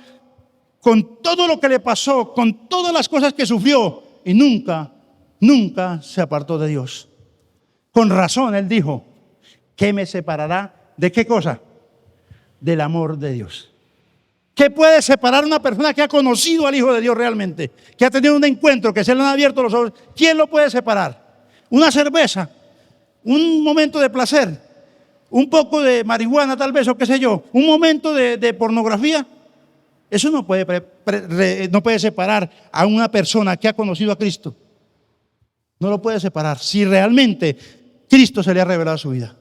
con todo lo que le pasó, con todas las cosas que sufrió, y nunca se apartó de Dios. Con razón él dijo: ¿qué me separará ¿De qué cosa? Del amor de Dios. ¿Qué puede separar a una persona que ha conocido al Hijo de Dios realmente? Que ha tenido un encuentro, que se le han abierto los ojos. ¿Quién lo puede separar? ¿Una cerveza? ¿Un momento de placer? ¿Un poco de marihuana tal vez o qué sé yo? ¿Un momento de pornografía? Eso no puede separar a una persona que ha conocido a Cristo. No lo puede separar si realmente Cristo se le ha revelado a su vida.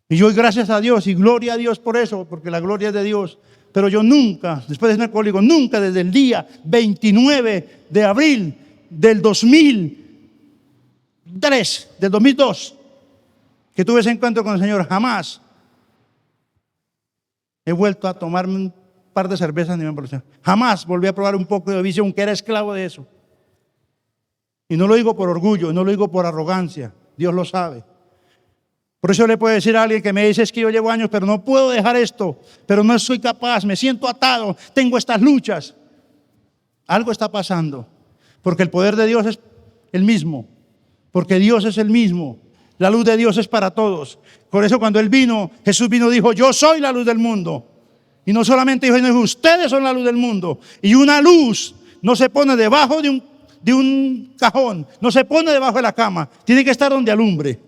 Y yo doy gracias a Dios y gloria a Dios por eso, porque la gloria es de Dios. Pero yo nunca, después de ser alcohólico, nunca desde el día 29 de abril del 2003, del 2002, que tuve ese encuentro con el Señor, jamás he vuelto a tomarme un par de cervezas ni me emborraché. Jamás volví a probar un poco de vicio, aunque era esclavo de eso. Y no lo digo por orgullo, no lo digo por arrogancia, Dios lo sabe. Por eso le puedo decir a alguien que me dice, es que yo llevo años, pero no puedo dejar esto, pero no soy capaz, me siento atado, tengo estas luchas. Algo está pasando, porque el poder de Dios es el mismo, porque Dios es el mismo. La luz de Dios es para todos. Por eso cuando Él vino, Jesús vino y dijo, yo soy la luz del mundo. Y no solamente dijo, ustedes son la luz del mundo. Y una luz no se pone debajo de un cajón, no se pone debajo de la cama, tiene que estar donde alumbre.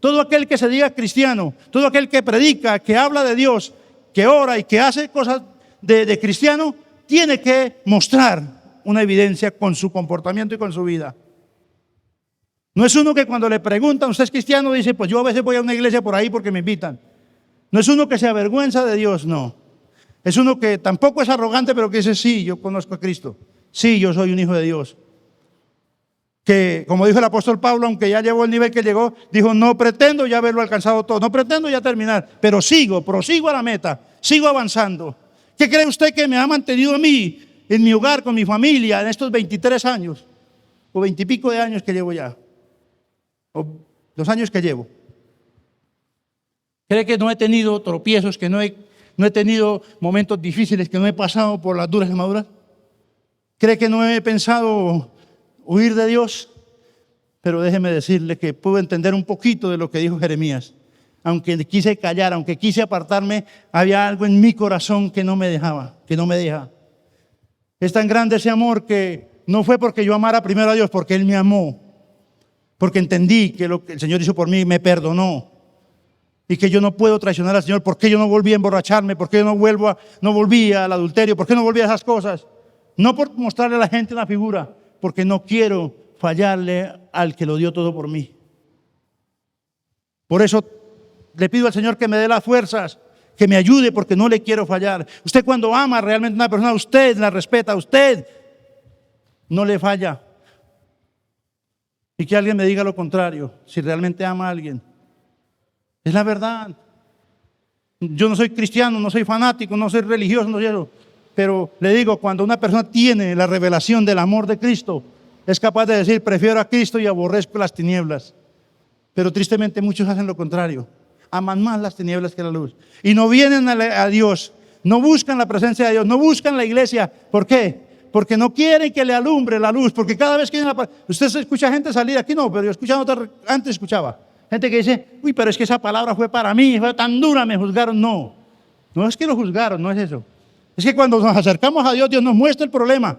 Todo aquel que se diga cristiano, todo aquel que predica, que habla de Dios, que ora y que hace cosas de cristiano, tiene que mostrar una evidencia con su comportamiento y con su vida. No es uno que cuando le preguntan, ¿usted es cristiano? Dice, pues yo a veces voy a una iglesia por ahí porque me invitan. No es uno que se avergüenza de Dios, no. Es uno que tampoco es arrogante, pero que dice, sí, yo conozco a Cristo. Sí, yo soy un hijo de Dios. Que, como dijo el apóstol Pablo, aunque ya llegó el nivel que llegó, dijo, no pretendo ya haberlo alcanzado todo, no pretendo ya terminar, pero prosigo a la meta, sigo avanzando. ¿Qué cree usted que me ha mantenido a mí, en mi hogar, con mi familia, en estos 23 años, o 20 y pico de años que llevo ya, o los años que llevo? ¿Cree que no he tenido tropiezos, que no he tenido momentos difíciles, que no he pasado por las duras y maduras? ¿Cree que no he pensado huir de Dios? Pero déjeme decirle que puedo entender un poquito de lo que dijo Jeremías. Aunque quise callar, aunque quise apartarme, había algo en mi corazón que no me dejaba, que no me deja. Es tan grande ese amor que no fue porque yo amara primero a Dios, porque Él me amó, porque entendí que lo que el Señor hizo por mí me perdonó y que yo no puedo traicionar al Señor. ¿Por qué yo no volví a emborracharme? ¿Por qué yo no volví al adulterio? ¿Por qué no volví a esas cosas? No por mostrarle a la gente una figura, porque no quiero fallarle al que lo dio todo por mí. Por eso le pido al Señor que me dé las fuerzas, que me ayude, porque no le quiero fallar. Usted cuando ama realmente a una persona, usted la respeta, usted no le falla. Y que alguien me diga lo contrario, si realmente ama a alguien. Es la verdad. Yo no soy cristiano, no soy fanático, no soy religioso, no soy eso. Pero le digo, cuando una persona tiene la revelación del amor de Cristo, es capaz de decir, prefiero a Cristo y aborrezco las tinieblas. Pero tristemente muchos hacen lo contrario. Aman más las tinieblas que la luz. Y no vienen a Dios, no buscan la presencia de Dios, no buscan la iglesia. ¿Por qué? Porque no quieren que le alumbre la luz. Porque cada vez que usted escucha gente salir, aquí no, pero yo antes escuchaba. Gente que dice, uy, pero es que esa palabra fue para mí, fue tan dura, me juzgaron. No, no es que lo juzgaron, no es eso. Es que cuando nos acercamos a Dios, Dios nos muestra el problema.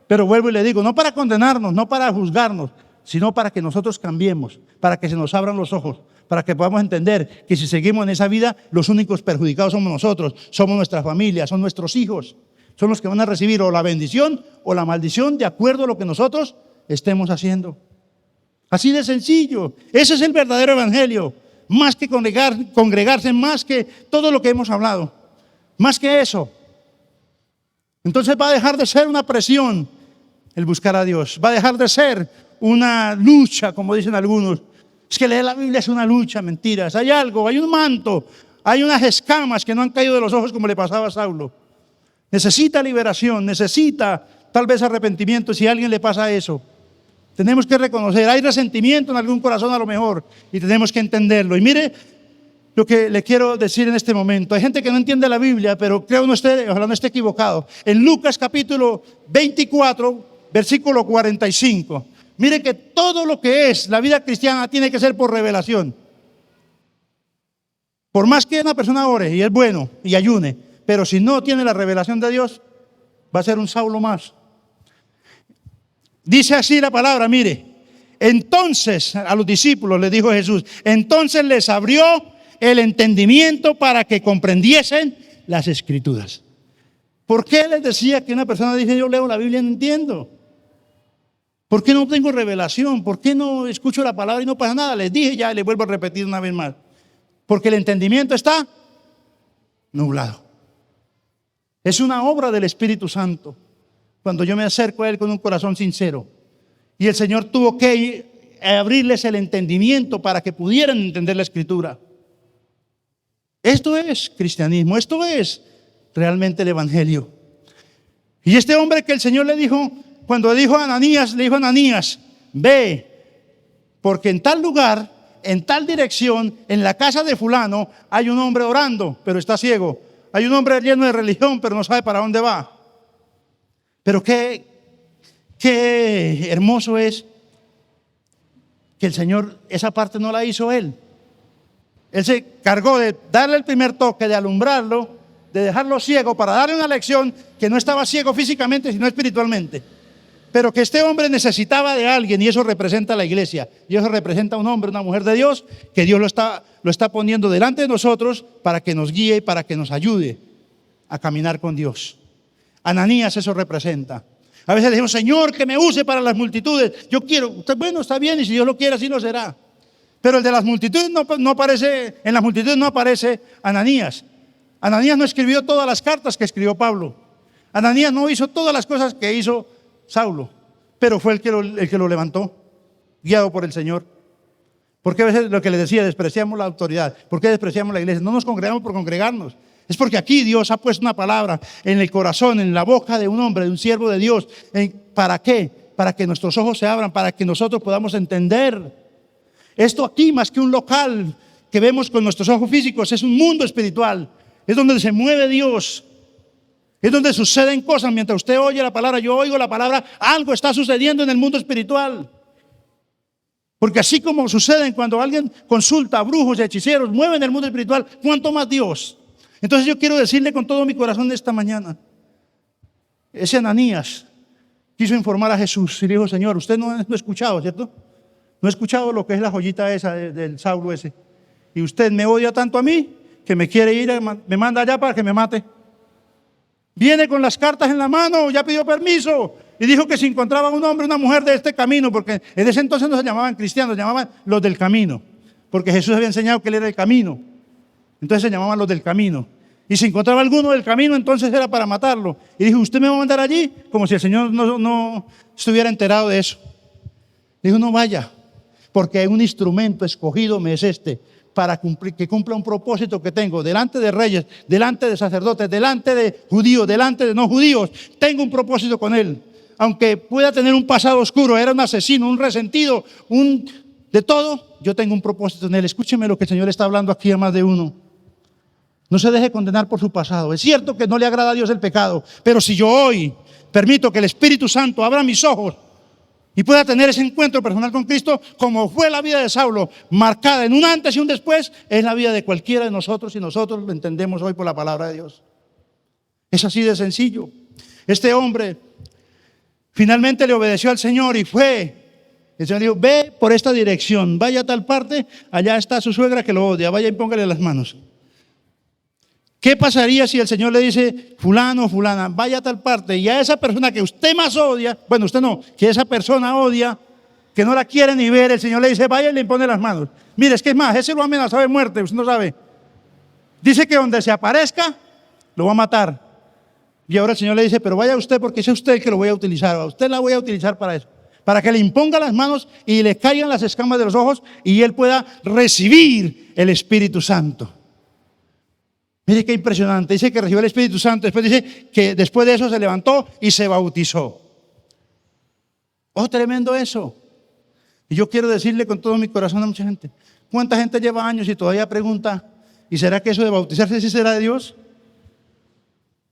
Pero vuelvo y le digo, no para condenarnos, no para juzgarnos, sino para que nosotros cambiemos, para que se nos abran los ojos, para que podamos entender que si seguimos en esa vida, los únicos perjudicados somos nosotros, somos nuestra familia, son nuestros hijos, son los que van a recibir o la bendición o la maldición de acuerdo a lo que nosotros estemos haciendo. Así de sencillo. Ese es el verdadero evangelio. Más que congregarse, más que todo lo que hemos hablado. Más que eso. Entonces va a dejar de ser una presión el buscar a Dios. Va a dejar de ser una lucha, como dicen algunos. Es que leer la Biblia es una lucha, mentiras. Hay algo, hay un manto, hay unas escamas que no han caído de los ojos como le pasaba a Saulo. Necesita liberación, necesita tal vez arrepentimiento si a alguien le pasa eso. Tenemos que reconocer, hay resentimiento en algún corazón a lo mejor y tenemos que entenderlo. Y mire lo que le quiero decir en este momento. Hay gente que no entiende la Biblia, pero ojalá no esté equivocado. En Lucas capítulo 24, versículo 45. Mire que todo lo que es la vida cristiana tiene que ser por revelación. Por más que una persona ore y es bueno y ayune, pero si no tiene la revelación de Dios, va a ser un Saulo más. Dice así la palabra, mire. Entonces a los discípulos les dijo Jesús, entonces les abrió el entendimiento para que comprendiesen las Escrituras. ¿Por qué les decía que una persona dice, yo leo la Biblia y no entiendo? ¿Por qué no tengo revelación? ¿Por qué no escucho la palabra y no pasa nada? Les dije ya y les vuelvo a repetir una vez más. Porque el entendimiento está nublado. Es una obra del Espíritu Santo. Cuando yo me acerco a Él con un corazón sincero. Y el Señor tuvo que abrirles el entendimiento para que pudieran entender la Escritura. Esto es cristianismo, esto es realmente el Evangelio. Y este hombre que el Señor le dijo, cuando dijo a Ananías, le dijo a Ananías, ve, porque en tal lugar, en tal dirección, en la casa de fulano, hay un hombre orando, pero está ciego. Hay un hombre lleno de religión, pero no sabe para dónde va. Pero qué hermoso es que el Señor esa parte no la hizo Él. Él se cargó de darle el primer toque, de alumbrarlo, de dejarlo ciego para darle una lección que no estaba ciego físicamente, sino espiritualmente. Pero que este hombre necesitaba de alguien y eso representa a la iglesia. Y eso representa a un hombre, una mujer de Dios, que Dios lo está poniendo delante de nosotros para que nos guíe y para que nos ayude a caminar con Dios. Ananías eso representa. A veces le decimos, Señor, que me use para las multitudes. Yo quiero, bueno, está bien, y si Dios lo quiere, así lo será. Pero el de las multitudes no aparece, en las multitudes no aparece Ananías. Ananías no escribió todas las cartas que escribió Pablo. Ananías no hizo todas las cosas que hizo Saulo, pero fue el que lo levantó, guiado por el Señor. Porque a veces lo que les decía, despreciamos la autoridad. ¿Por qué despreciamos la iglesia? No nos congregamos por congregarnos. Es porque aquí Dios ha puesto una palabra en el corazón, en la boca de un hombre, de un siervo de Dios. ¿Para qué? Para que nuestros ojos se abran, para que nosotros podamos entender. Esto aquí, más que un local que vemos con nuestros ojos físicos, es un mundo espiritual. Es donde se mueve Dios. Es donde suceden cosas. Mientras usted oye la palabra, yo oigo la palabra, algo está sucediendo en el mundo espiritual. Porque así como suceden cuando alguien consulta a brujos y hechiceros, mueven el mundo espiritual, ¿cuánto más Dios? Entonces yo quiero decirle con todo mi corazón esta mañana, ese Ananías quiso informar a Jesús y le dijo, Señor, usted no ha escuchado, ¿cierto? No ha escuchado lo que es la joyita esa del Saulo ese. Y usted me odia tanto a mí que me quiere ir, me manda allá para que me mate. Viene con las cartas en la mano, ya pidió permiso y dijo que si encontraba un hombre, una mujer de este camino, porque en ese entonces no se llamaban cristianos, se llamaban los del camino, porque Jesús había enseñado que él era el camino. Entonces se llamaban los del camino. Y si encontraba alguno del camino, entonces era para matarlo. Y dijo, ¿usted me va a mandar allí? Como si el Señor no estuviera enterado de eso. Dijo, no vaya, porque un instrumento escogido me es este, para que cumpla un propósito que tengo delante de reyes, delante de sacerdotes, delante de judíos, delante de no judíos. Tengo un propósito con él. Aunque pueda tener un pasado oscuro, era un asesino, un resentido, de todo, yo tengo un propósito en él. Escúcheme lo que el Señor está hablando aquí a más de uno. No se deje condenar por su pasado. Es cierto que no le agrada a Dios el pecado, pero si yo hoy permito que el Espíritu Santo abra mis ojos y pueda tener ese encuentro personal con Cristo, como fue la vida de Saulo, marcada en un antes y un después, es la vida de cualquiera de nosotros y nosotros lo entendemos hoy por la palabra de Dios. Es así de sencillo. Este hombre finalmente le obedeció al Señor y fue. El Señor dijo, ve por esta dirección, vaya a tal parte, allá está su suegra que lo odia, vaya y póngale las manos. ¿Qué pasaría si el Señor le dice, fulano, fulana, vaya a tal parte, y a esa persona que usted más odia, bueno, usted no, que esa persona odia, que no la quiere ni ver, el Señor le dice, vaya y le impone las manos? Mire, es que es más, ese lo ha amenazado de muerte, usted no sabe. Dice que donde se aparezca, lo va a matar. Y ahora el Señor le dice, pero vaya usted porque es usted el que lo voy a utilizar, a usted la voy a utilizar para eso, para que le imponga las manos y le caigan las escamas de los ojos y él pueda recibir el Espíritu Santo. Mire qué impresionante, dice que recibió el Espíritu Santo, después dice que después de eso se levantó y se bautizó. Oh, tremendo eso. Y yo quiero decirle con todo mi corazón a mucha gente, ¿cuánta gente lleva años y todavía pregunta, ¿y será que eso de bautizarse sí será de Dios?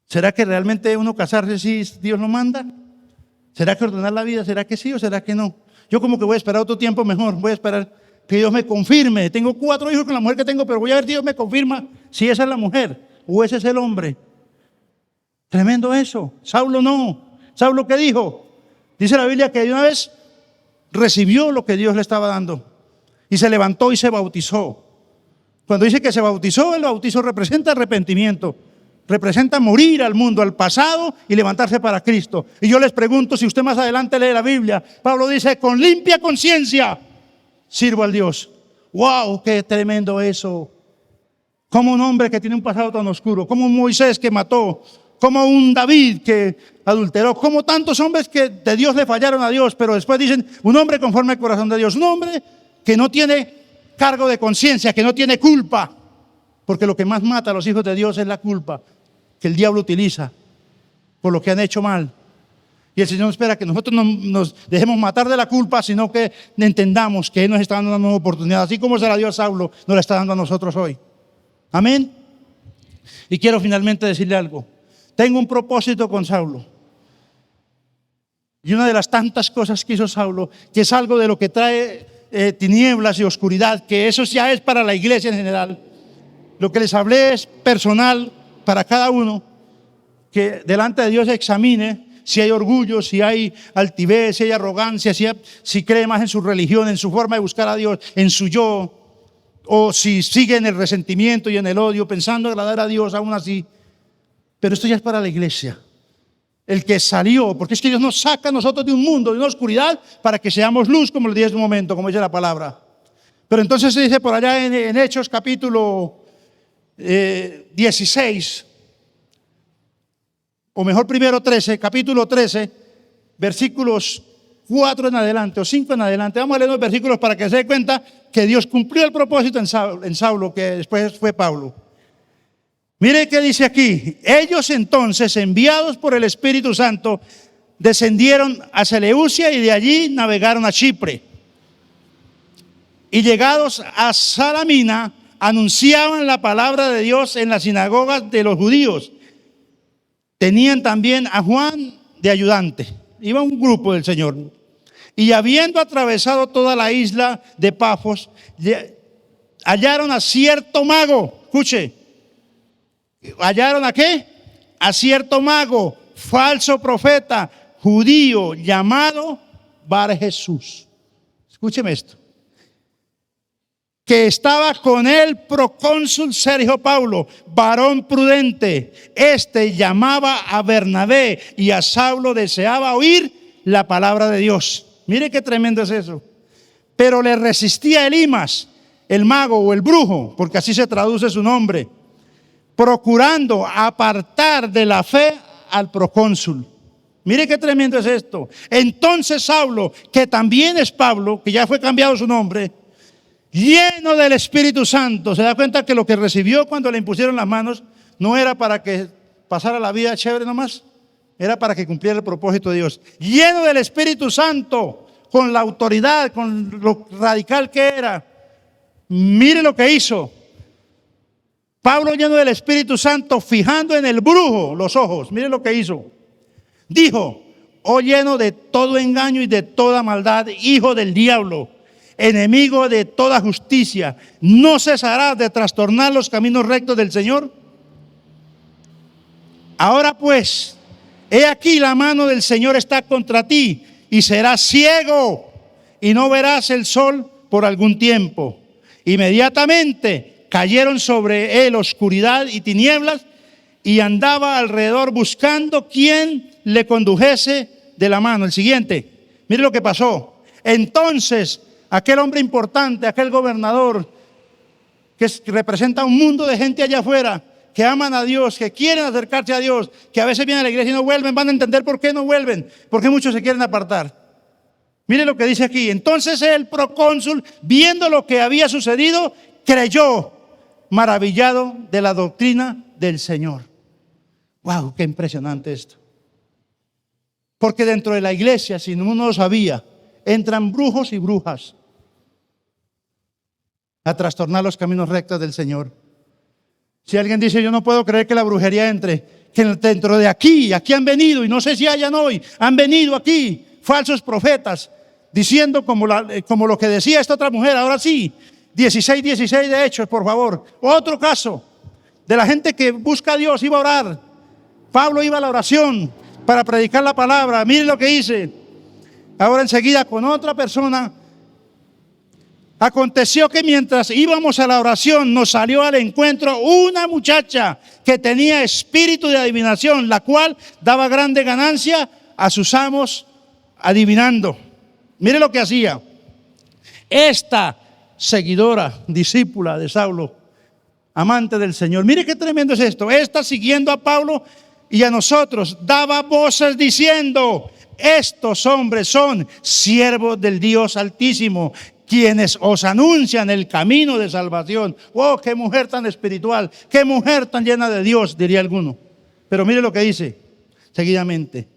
¿Será que realmente uno casarse sí Dios lo manda? ¿Será que ordenar la vida, será que sí o será que no? Yo como que voy a esperar otro tiempo mejor, voy a esperar que Dios me confirme. Tengo 4 hijos con la mujer que tengo, pero voy a ver si Dios me confirma si esa es la mujer o ese es el hombre. Tremendo eso. Saulo no. ¿Saulo qué dijo? Dice la Biblia que de una vez recibió lo que Dios le estaba dando y se levantó y se bautizó. Cuando dice que se bautizó, el bautizo representa arrepentimiento, representa morir al mundo, al pasado y levantarse para Cristo. Y yo les pregunto, si usted más adelante lee la Biblia, Pablo dice, con limpia conciencia sirvo al Dios. ¡Wow! ¡Qué tremendo eso! Como un hombre que tiene un pasado tan oscuro, como un Moisés que mató, como un David que adulteró, como tantos hombres que de Dios le fallaron a Dios, pero después dicen, un hombre conforme al corazón de Dios, un hombre que no tiene cargo de conciencia, que no tiene culpa, porque lo que más mata a los hijos de Dios es la culpa que el diablo utiliza por lo que han hecho mal. Y el Señor espera que nosotros no nos dejemos matar de la culpa, sino que entendamos que Él nos está dando una nueva oportunidad, así como se la dio a Saulo, nos la está dando a nosotros hoy. Amén. Y quiero finalmente decirle algo. Tengo un propósito con Saulo. Y una de las tantas cosas que hizo Saulo, que es algo de lo que trae tinieblas y oscuridad, que eso ya es para la iglesia en general. Lo que les hablé es personal para cada uno, que delante de Dios examine si hay orgullo, si hay altivez, si hay arrogancia, si cree más en su religión, en su forma de buscar a Dios, en su yo, o si sigue en el resentimiento y en el odio, pensando agradar a Dios aún así. Pero esto ya es para la iglesia. El que salió, porque es que Dios nos saca a nosotros de un mundo, de una oscuridad, para que seamos luz, como le dije en un momento, como dice la palabra. Pero entonces se dice por allá en Hechos capítulo 16, o mejor primero 13, capítulo 13, versículos 4 en adelante o 5 en adelante. Vamos a leer los versículos para que se dé cuenta que Dios cumplió el propósito en Saulo, que después fue Pablo. Mire qué dice aquí. Ellos entonces, enviados por el Espíritu Santo, descendieron a Seleucia y de allí navegaron a Chipre. Y llegados a Salamina, anunciaban la palabra de Dios en las sinagogas de los judíos. Tenían también a Juan de ayudante. Iba un grupo del Señor. Y habiendo atravesado toda la isla de Pafos, hallaron a cierto mago. Escuche. ¿Hallaron a qué? A cierto mago, falso profeta, judío, llamado Bar Jesús. Escúcheme esto. Que estaba con el procónsul Sergio Paulo, varón prudente. Este llamaba a Bernabé y a Saulo deseaba oír la palabra de Dios. Mire qué tremendo es eso. Pero le resistía Elimas, el mago o el brujo, porque así se traduce su nombre, procurando apartar de la fe al procónsul. Mire qué tremendo es esto. Entonces Saulo, que también es Pablo, que ya fue cambiado su nombre, lleno del Espíritu Santo, se da cuenta que lo que recibió cuando le impusieron las manos no era para que pasara la vida chévere nomás, era para que cumpliera el propósito de Dios. Lleno del Espíritu Santo, con la autoridad, con lo radical que era. Mire lo que hizo. Pablo, lleno del Espíritu Santo, fijando en el brujo los ojos, mire lo que hizo. Dijo: oh lleno de todo engaño y de toda maldad, hijo del diablo, enemigo de toda justicia, ¿no cesarás de trastornar los caminos rectos del Señor? Ahora pues, he aquí la mano del Señor está contra ti, y serás ciego, y no verás el sol por algún tiempo. Inmediatamente cayeron sobre él oscuridad y tinieblas, y andaba alrededor buscando quien le condujese de la mano. El siguiente, mire lo que pasó. Entonces aquel hombre importante, aquel gobernador que representa un mundo de gente allá afuera, que aman a Dios, que quieren acercarse a Dios, que a veces vienen a la iglesia y no vuelven, van a entender por qué no vuelven, porque muchos se quieren apartar. Mire lo que dice aquí. Entonces el procónsul, viendo lo que había sucedido, creyó, maravillado de la doctrina del Señor. Wow, qué impresionante esto. Porque dentro de la iglesia, si uno no lo sabía, entran brujos y brujas a trastornar los caminos rectos del Señor. Si alguien dice: yo no puedo creer que la brujería entre, que dentro de aquí han venido, y no sé si hayan hoy, han venido aquí falsos profetas diciendo como lo que decía esta otra mujer. Ahora sí, 16 de Hechos, por favor. Otro caso de la gente que busca a Dios, iba a orar. Pablo iba a la oración para predicar la palabra. Miren lo que dice. Ahora enseguida con otra persona. Aconteció que mientras íbamos a la oración nos salió al encuentro una muchacha que tenía espíritu de adivinación, la cual daba grande ganancia a sus amos adivinando. Mire lo que hacía. Esta seguidora, discípula de Saulo, amante del Señor. Mire qué tremendo es esto. Esta, siguiendo a Pablo y a nosotros, daba voces diciendo: estos hombres son siervos del Dios Altísimo, quienes os anuncian el camino de salvación. Oh, qué mujer tan espiritual, qué mujer tan llena de Dios, diría alguno. Pero mire lo que dice seguidamente.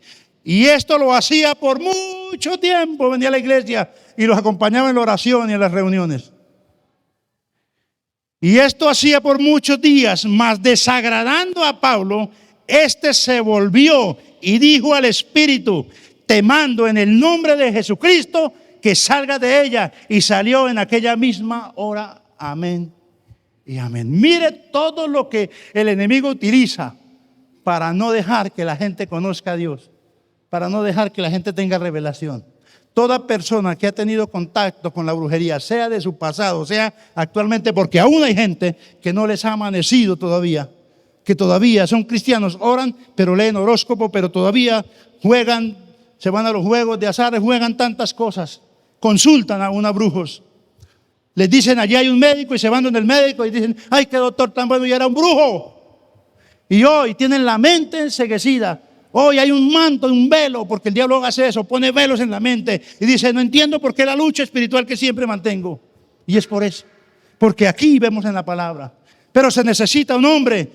Y esto lo hacía por mucho tiempo. Venía a la iglesia y los acompañaba en la oración y en las reuniones. Y esto hacía por muchos días, mas desagradando a Pablo, este se volvió y dijo al espíritu: te mando en el nombre de Jesucristo que salga de ella. Y salió en aquella misma hora. Amén y amén. Mire todo lo que el enemigo utiliza para no dejar que la gente conozca a Dios, para no dejar que la gente tenga revelación. Toda persona que ha tenido contacto con la brujería, sea de su pasado, sea actualmente, porque aún hay gente que no les ha amanecido todavía, que todavía son cristianos, oran, pero leen horóscopo, pero todavía juegan, se van a los juegos de azar, juegan tantas cosas, consultan a unos brujos. Les dicen: allí hay un médico, y se van donde el médico y dicen: ay, qué doctor tan bueno, y era un brujo. Y hoy tienen la mente enceguecida. Hoy hay un manto, un velo, porque el diablo hace eso, pone velos en la mente y dice: no entiendo por qué la lucha espiritual que siempre mantengo. Y es por eso, porque aquí vemos en la palabra. Pero se necesita un hombre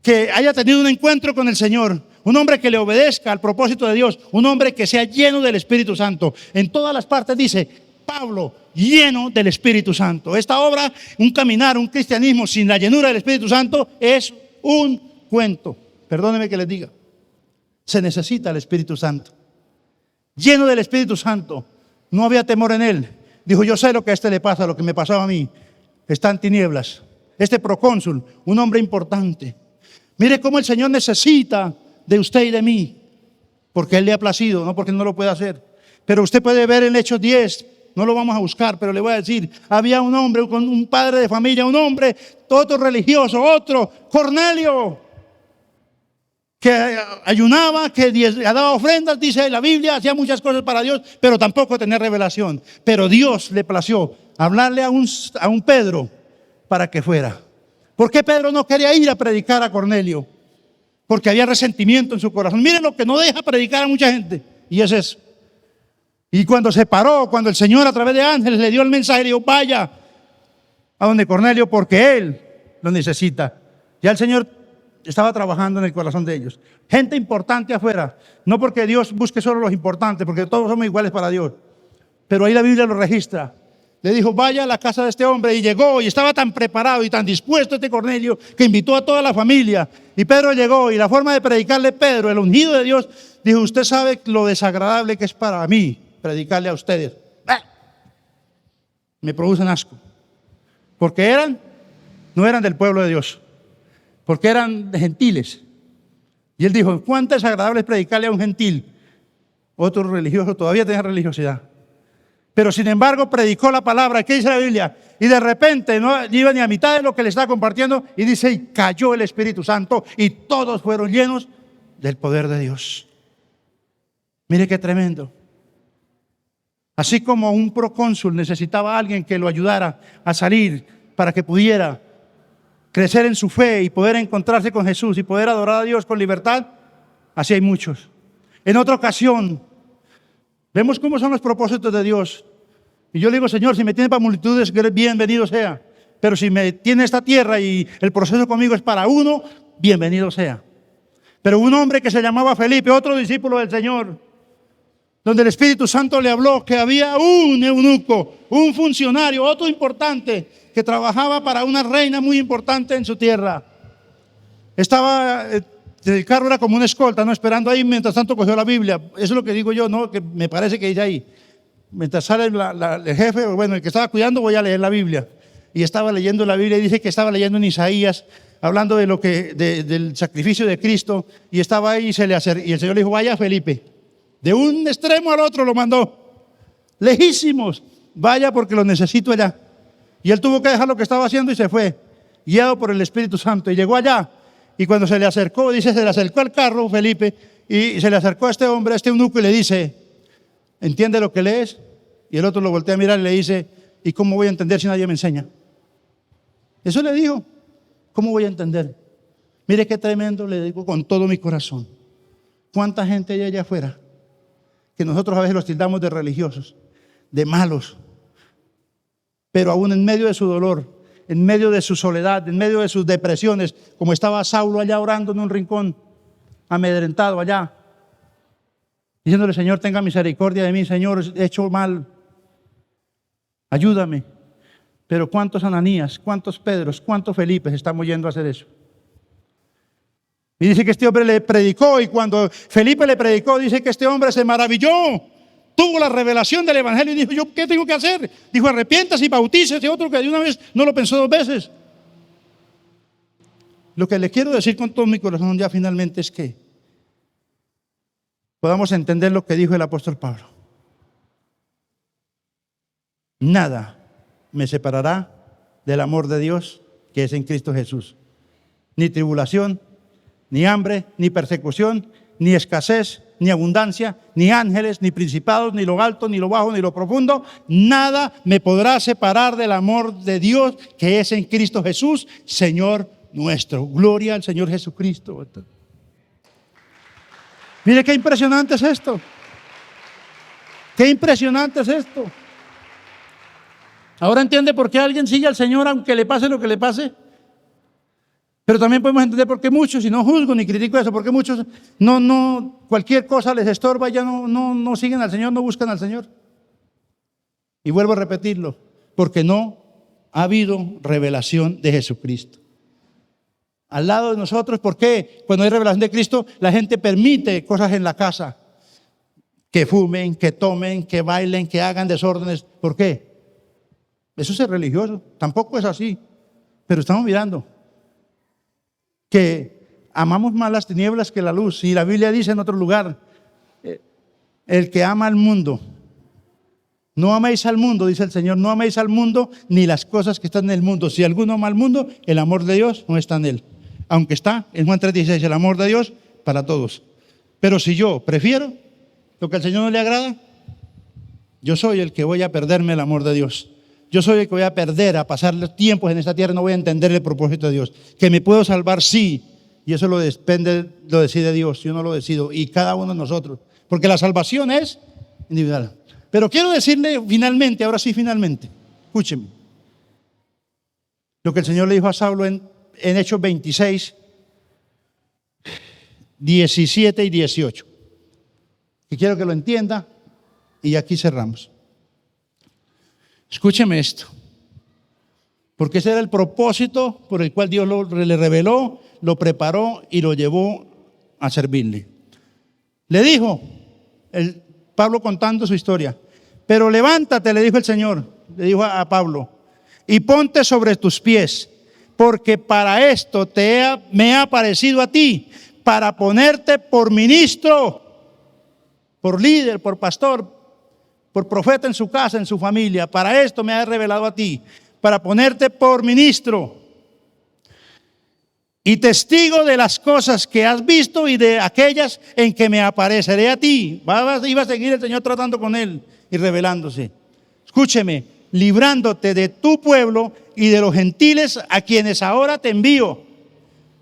que haya tenido un encuentro con el Señor, un hombre que le obedezca al propósito de Dios, un hombre que sea lleno del Espíritu Santo. En todas las partes dice Pablo: lleno del Espíritu Santo. Esta obra, un caminar, un cristianismo sin la llenura del Espíritu Santo, es un cuento. Perdónenme que les diga. Se necesita el Espíritu Santo. Lleno del Espíritu Santo. No había temor en él. Dijo: yo sé lo que a este le pasa, lo que me pasaba a mí. Está en tinieblas. Este procónsul, un hombre importante. Mire cómo el Señor necesita de usted y de mí, porque Él le ha placido, no porque no lo puede hacer. Pero usted puede ver en Hechos 10, no lo vamos a buscar, pero le voy a decir: había un hombre, un padre de familia, un hombre, otro religioso, otro, Cornelio, que ayunaba, que daba ofrendas, dice la Biblia, hacía muchas cosas para Dios, pero tampoco tenía revelación. Pero Dios le plació hablarle a un Pedro para que fuera. ¿Por qué Pedro no quería ir a predicar a Cornelio? Porque había resentimiento en su corazón. Miren lo que no deja predicar a mucha gente, y es eso. Y cuando se paró, cuando el Señor a través de ángeles le dio el mensaje, le dijo: vaya a donde Cornelio, porque él lo necesita. Ya el Señor estaba trabajando en el corazón de ellos. Gente importante afuera. No porque Dios busque solo los importantes, porque todos somos iguales para Dios. Pero ahí la Biblia lo registra. Le dijo: vaya a la casa de este hombre. Y llegó, y estaba tan preparado y tan dispuesto este Cornelio, que invitó a toda la familia. Y Pedro llegó, y la forma de predicarle Pedro, el ungido de Dios, dijo: usted sabe lo desagradable que es para mí predicarle a ustedes. Me producen asco. Porque no eran del pueblo de Dios, porque eran de gentiles. Y él dijo: cuánto desagradable es predicarle a un gentil. Otro religioso todavía tenía religiosidad. Pero sin embargo predicó la palabra. ¿Qué dice la Biblia? Y de repente no iba ni a mitad de lo que le estaba compartiendo, y dice: y cayó el Espíritu Santo, y todos fueron llenos del poder de Dios. Mire qué tremendo. Así como un procónsul necesitaba a alguien que lo ayudara a salir para que pudiera crecer en su fe y poder encontrarse con Jesús y poder adorar a Dios con libertad, así hay muchos. En otra ocasión, vemos cómo son los propósitos de Dios. Y yo le digo: Señor, si me tiene para multitudes, bienvenido sea. Pero si me tiene esta tierra y el proceso conmigo es para uno, bienvenido sea. Pero un hombre que se llamaba Felipe, otro discípulo del Señor, donde el Espíritu Santo le habló que había un eunuco, un funcionario, otro importante, que trabajaba para una reina muy importante en su tierra. Estaba, el carro era como una escolta, ¿no? Esperando ahí, mientras tanto cogió la Biblia. Eso es lo que digo yo, ¿no? Que me parece que dice ahí. mientras sale el jefe, bueno, el que estaba cuidando, voy a leer la Biblia. Y estaba leyendo la Biblia y dice que estaba leyendo en Isaías, hablando de del sacrificio de Cristo, y estaba ahí y y el Señor le dijo, vaya Felipe, de un extremo al otro lo mandó, lejísimos, vaya porque lo necesito allá. Y él tuvo que dejar lo que estaba haciendo y se fue, guiado por el Espíritu Santo, y llegó allá. Y cuando se le acercó, dice, se le acercó al carro Felipe, y se le acercó a este hombre, a este eunuco, y le dice, ¿entiende lo que lees? Y el otro lo voltea a mirar y le dice, ¿y cómo voy a entender si nadie me enseña? Eso le dijo, ¿cómo voy a entender? Mire qué tremendo, le digo con todo mi corazón. ¿Cuánta gente hay allá afuera? Que nosotros a veces los tildamos de religiosos, de malos. Pero aún en medio de su dolor, en medio de su soledad, en medio de sus depresiones, como estaba Saulo allá orando en un rincón, amedrentado allá, diciéndole, Señor, tenga misericordia de mí, Señor, he hecho mal, ayúdame. Pero ¿cuántos Ananías, cuántos Pedros, cuántos Felipes estamos yendo a hacer eso? Y dice que este hombre le predicó, y cuando Felipe le predicó, dice que este hombre se maravilló, tuvo la revelación del evangelio y dijo, ¿yo qué tengo que hacer? Dijo, arrepiéntase y bautícese. Otro que de una vez no lo pensó dos veces. Lo que le quiero decir con todo mi corazón ya finalmente es que podamos entender lo que dijo el apóstol Pablo. Nada me separará del amor de Dios que es en Cristo Jesús. Ni tribulación, ni hambre, ni persecución, ni escasez, ni abundancia, ni ángeles, ni principados, ni lo alto, ni lo bajo, ni lo profundo. Nada me podrá separar del amor de Dios que es en Cristo Jesús, Señor nuestro. Gloria al Señor Jesucristo. Mire qué impresionante es esto. Qué impresionante es esto. Ahora entiende por qué alguien sigue al Señor aunque le pase lo que le pase. Pero también podemos entender por qué muchos, y no juzgo ni critico eso, porque muchos cualquier cosa les estorba y ya no siguen al Señor, no buscan al Señor. Y vuelvo a repetirlo, porque no ha habido revelación de Jesucristo. Al lado de nosotros, ¿por qué? Cuando hay revelación de Cristo, la gente permite cosas en la casa, que fumen, que tomen, que bailen, que hagan desórdenes. ¿Por qué? Eso es ser religioso, tampoco es así, pero estamos mirando que amamos más las tinieblas que la luz. Y la Biblia dice en otro lugar, el que ama al mundo, no améis al mundo, dice el Señor, no améis al mundo ni las cosas que están en el mundo. Si alguno ama al mundo, el amor de Dios no está en él. Aunque está en Juan 3:16, el amor de Dios para todos. Pero si yo prefiero lo que al Señor no le agrada, yo soy el que voy a perderme el amor de Dios. Yo soy el que voy a perder, a pasar los tiempos en esta tierra, no voy a entender el propósito de Dios. Que me puedo salvar, sí, y eso lo decide Dios, yo no lo decido, y cada uno de nosotros, porque la salvación es individual. Pero quiero decirle finalmente, ahora sí finalmente, escúcheme, lo que el Señor le dijo a Saulo en Hechos 26, 17 y 18, que quiero que lo entienda, y aquí cerramos. Escúcheme esto, porque ese era el propósito por el cual Dios le reveló, lo preparó y lo llevó a servirle. Le dijo, Pablo contando su historia, pero levántate, le dijo el Señor, le dijo a Pablo, y ponte sobre tus pies, porque para esto me he aparecido a ti, para ponerte por ministro, por líder, por pastor, por profeta en su casa, en su familia. Para esto me ha revelado a ti, para ponerte por ministro y testigo de las cosas que has visto y de aquellas en que me apareceré a ti. Iba a seguir el Señor tratando con él y revelándose. Escúcheme, librándote de tu pueblo y de los gentiles a quienes ahora te envío.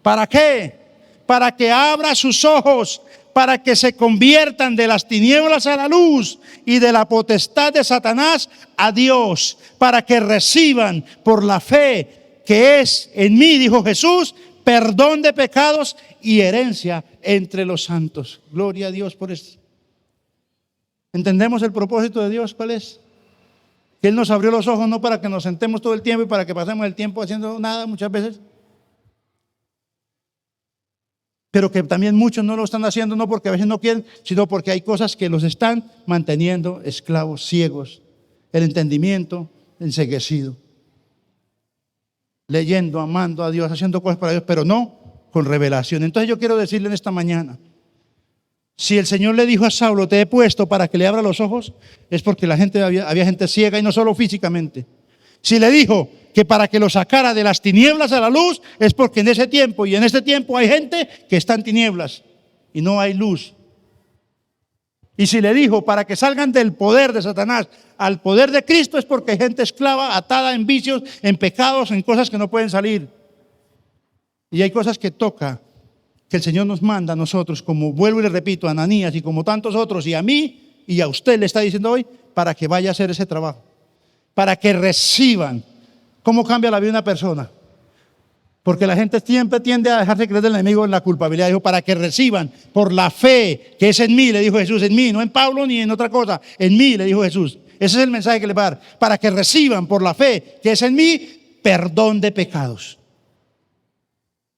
¿Para qué? Para que abra sus ojos, para que se conviertan de las tinieblas a la luz y de la potestad de Satanás a Dios, para que reciban por la fe que es en mí, dijo Jesús, perdón de pecados y herencia entre los santos. Gloria a Dios por esto. ¿Entendemos el propósito de Dios? ¿Cuál es? Que Él nos abrió los ojos no para que nos sentemos todo el tiempo y para que pasemos el tiempo haciendo nada muchas veces. pero que también muchos no lo están haciendo, no porque a veces no quieren, sino porque hay cosas que los están manteniendo esclavos, ciegos, el entendimiento enceguecido, leyendo, amando a Dios, haciendo cosas para Dios, pero no con revelación. Entonces yo quiero decirle en esta mañana, si el Señor le dijo a Saulo, te he puesto para que le abra los ojos, es porque había gente ciega, y no solo físicamente. Si le dijo que para que lo sacara de las tinieblas a la luz, es porque en ese tiempo y en este tiempo hay gente que está en tinieblas y no hay luz. Y si le dijo para que salgan del poder de Satanás al poder de Cristo, es porque hay gente esclava, atada en vicios, en pecados, en cosas que no pueden salir. Y hay cosas que toca, que el Señor nos manda a nosotros, como vuelvo y le repito, a Ananías y como tantos otros, y a mí y a usted le está diciendo hoy, para que vaya a hacer ese trabajo, para que reciban. ¿Cómo cambia la vida de una persona? Porque la gente siempre tiende a dejarse creer del enemigo en la culpabilidad. Dijo, para que reciban por la fe que es en mí, le dijo Jesús, en mí, no en Pablo ni en otra cosa, en mí, le dijo Jesús. Ese es el mensaje que le va a dar. Para que reciban por la fe que es en mí, perdón de pecados.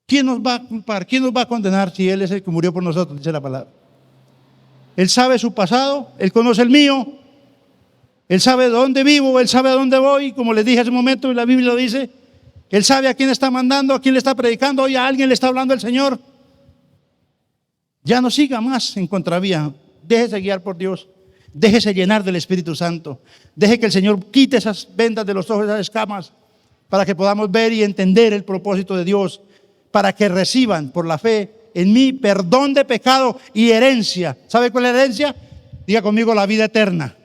¿Quién nos va a culpar? ¿Quién nos va a condenar si Él es el que murió por nosotros? Dice la palabra. Él sabe su pasado, Él conoce el mío, Él sabe de dónde vivo, Él sabe a dónde voy, como les dije hace un momento, y la Biblia lo dice. Él sabe a quién está mandando, a quién le está predicando. Hoy a alguien le está hablando el Señor. Ya no siga más en contravía. Déjese guiar por Dios. Déjese llenar del Espíritu Santo. Deje que el Señor quite esas vendas de los ojos, esas escamas, para que podamos ver y entender el propósito de Dios, para que reciban por la fe en mí perdón de pecado y herencia. ¿Sabe cuál es la herencia? Diga conmigo, la vida eterna.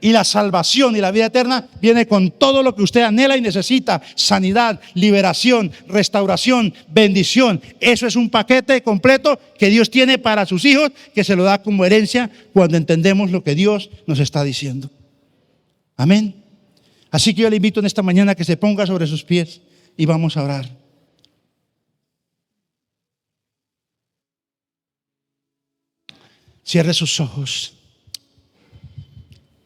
Y la salvación y la vida eterna viene con todo lo que usted anhela y necesita: sanidad, liberación, restauración, bendición. Eso es un paquete completo que Dios tiene para sus hijos, que se lo da como herencia cuando entendemos lo que Dios nos está diciendo. Amén. Así que yo le invito en esta mañana a que se ponga sobre sus pies y vamos a orar. Cierre sus ojos.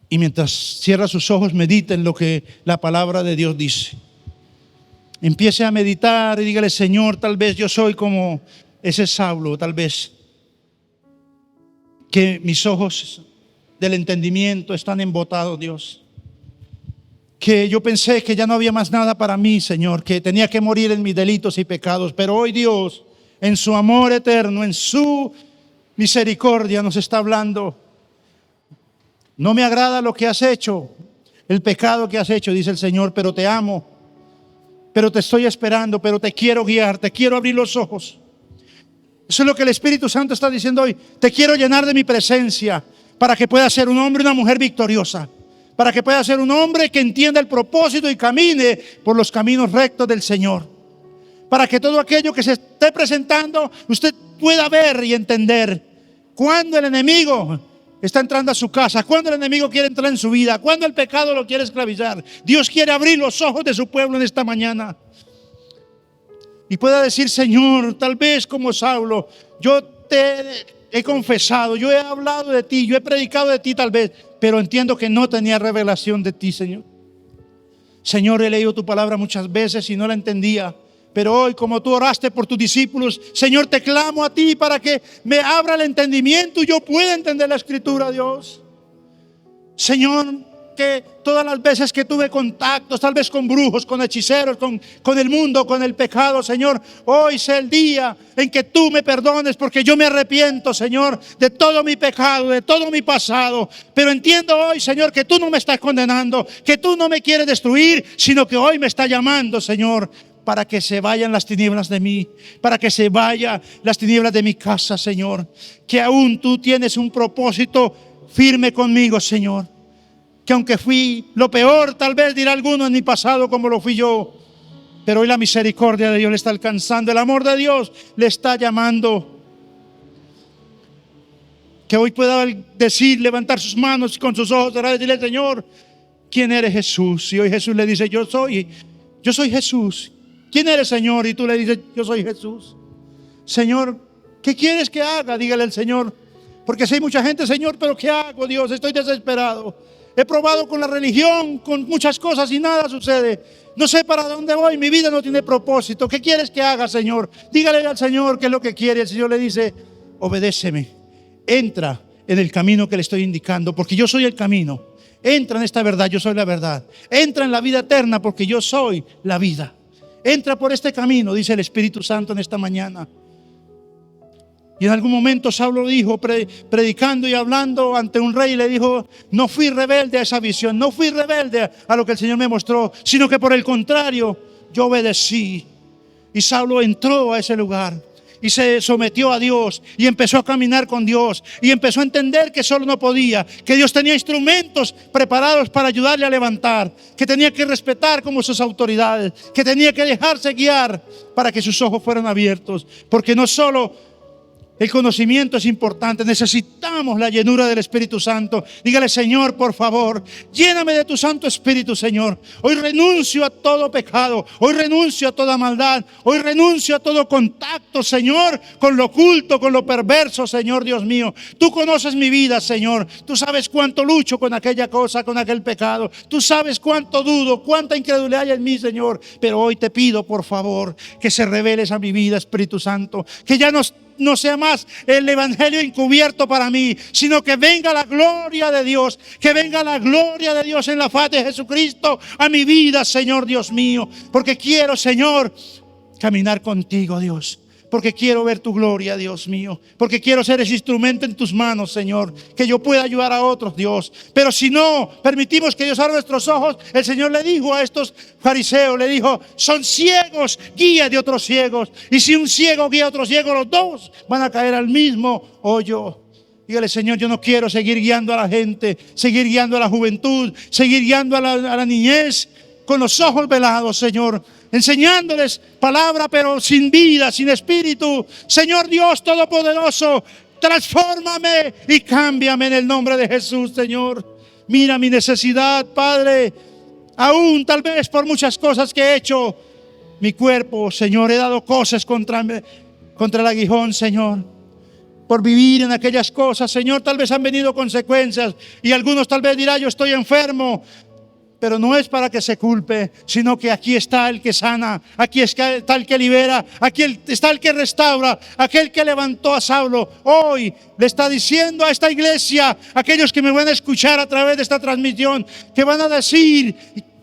Y mientras cierra sus ojos, medita en lo que la palabra de Dios dice. Empiece a meditar y dígale: Señor, tal vez yo soy como ese Saulo, tal vez que mis ojos del entendimiento están embotados, Dios. Que yo pensé que ya no había más nada para mí, Señor, que tenía que morir en mis delitos y pecados. Pero hoy Dios, en su amor eterno, en su misericordia, nos está hablando. No me agrada lo que has hecho, el pecado que has hecho, dice el Señor, pero te amo, pero te estoy esperando, pero te quiero guiar, te quiero abrir los ojos. Eso es lo que el Espíritu Santo está diciendo hoy. Te quiero llenar de mi presencia para que puedas ser un hombre y una mujer victoriosa, para que puedas ser un hombre que entienda el propósito y camine por los caminos rectos del Señor, para que todo aquello que se esté presentando usted pueda ver y entender cuando el enemigo está entrando a su casa, cuando el enemigo quiere entrar en su vida, cuando el pecado lo quiere esclavizar. Dios quiere abrir los ojos de su pueblo en esta mañana y pueda decir: Señor, tal vez como Saulo, yo te he confesado, yo he hablado de ti, yo he predicado de ti tal vez, pero entiendo que no tenía revelación de ti, Señor. Señor, he leído tu palabra muchas veces y no la entendía. Pero hoy, como tú oraste por tus discípulos, Señor, te clamo a ti para que me abra el entendimiento y yo pueda entender la Escritura, Dios. Señor, que todas las veces que tuve contactos, tal vez con brujos, con hechiceros, con el mundo, con el pecado, Señor, hoy sea el día en que tú me perdones, porque yo me arrepiento, Señor, de todo mi pecado, de todo mi pasado. Pero entiendo hoy, Señor, que tú no me estás condenando, que tú no me quieres destruir, sino que hoy me estás llamando, Señor, para que se vayan las tinieblas de mí, para que se vayan las tinieblas de mi casa, Señor. Que aún tú tienes un propósito firme conmigo, Señor. Que aunque fui lo peor, tal vez dirá alguno en mi pasado como lo fui yo, pero hoy la misericordia de Dios le está alcanzando, el amor de Dios le está llamando. Que hoy pueda decir, levantar sus manos con sus ojos, y decirle: Señor, ¿quién eres, Jesús? Y hoy Jesús le dice: yo soy Jesús. ¿Quién eres, Señor? Y tú le dices: yo soy Jesús. Señor, ¿qué quieres que haga? Dígale al Señor. Porque si hay mucha gente: Señor, ¿pero qué hago, Dios? Estoy desesperado. he probado con la religión, con muchas cosas y nada sucede. No sé para dónde voy, mi vida no tiene propósito. ¿Qué quieres que haga, Señor? Dígale al Señor qué es lo que quiere. El Señor le dice, obedéceme, entra en el camino que le estoy indicando, porque yo soy el camino. Entra en esta verdad, yo soy la verdad. Entra en la vida eterna, porque yo soy la vida. Entra por este camino, dice el Espíritu Santo en esta mañana. Y en algún momento Saulo dijo, predicando y hablando ante un rey, le dijo, no fui rebelde a esa visión, no fui rebelde a lo que el Señor me mostró, sino que por el contrario, yo obedecí. Y Saulo entró a ese lugar y se sometió a Dios y empezó a caminar con Dios y empezó a entender que solo no podía, que Dios tenía instrumentos preparados para ayudarle a levantar, que tenía que respetar como sus autoridades, que tenía que dejarse guiar para que sus ojos fueran abiertos, porque no solo el conocimiento es importante, necesitamos la llenura del Espíritu Santo. Dígale, Señor, por favor, lléname de tu Santo Espíritu, Señor. Hoy renuncio a todo pecado, hoy renuncio a toda maldad, hoy renuncio a todo contacto, Señor, con lo oculto, con lo perverso, Señor Dios mío. Tú conoces mi vida, Señor. Tú sabes cuánto lucho con aquella cosa, con aquel pecado. Tú sabes cuánto dudo, cuánta incredulidad hay en mí, Señor. Pero hoy te pido, por favor, que se reveles a mi vida, Espíritu Santo, que ya no sea más el evangelio encubierto para mí, sino que venga la gloria de Dios, que venga la gloria de Dios en la faz de Jesucristo a mi vida, Señor Dios mío, porque quiero, Señor, caminar contigo, Dios, porque quiero ver tu gloria, Dios mío, porque quiero ser ese instrumento en tus manos, Señor, que yo pueda ayudar a otros, Dios. Pero si no permitimos que Dios abra nuestros ojos, el Señor le dijo a estos fariseos, le dijo, son ciegos, guía de otros ciegos, y si un ciego guía a otro ciego, los dos van a caer al mismo hoyo. Dígale, Señor, yo no quiero seguir guiando a la gente, seguir guiando a la juventud, seguir guiando a la niñez con los ojos velados, Señor, enseñándoles palabra pero sin vida, sin espíritu. Señor Dios Todopoderoso, transfórmame y cámbiame en el nombre de Jesús, Señor. Mira mi necesidad, Padre, aún tal vez por muchas cosas que he hecho. Mi cuerpo, Señor, he dado cosas contra el aguijón, Señor. Por vivir en aquellas cosas, Señor, tal vez han venido consecuencias y algunos tal vez dirán, yo estoy enfermo. Pero no es para que se culpe, sino que aquí está el que sana, aquí está el que libera, aquí está el que restaura, aquel que levantó a Saulo. Hoy le está diciendo a esta iglesia, aquellos que me van a escuchar a través de esta transmisión, que van a decir,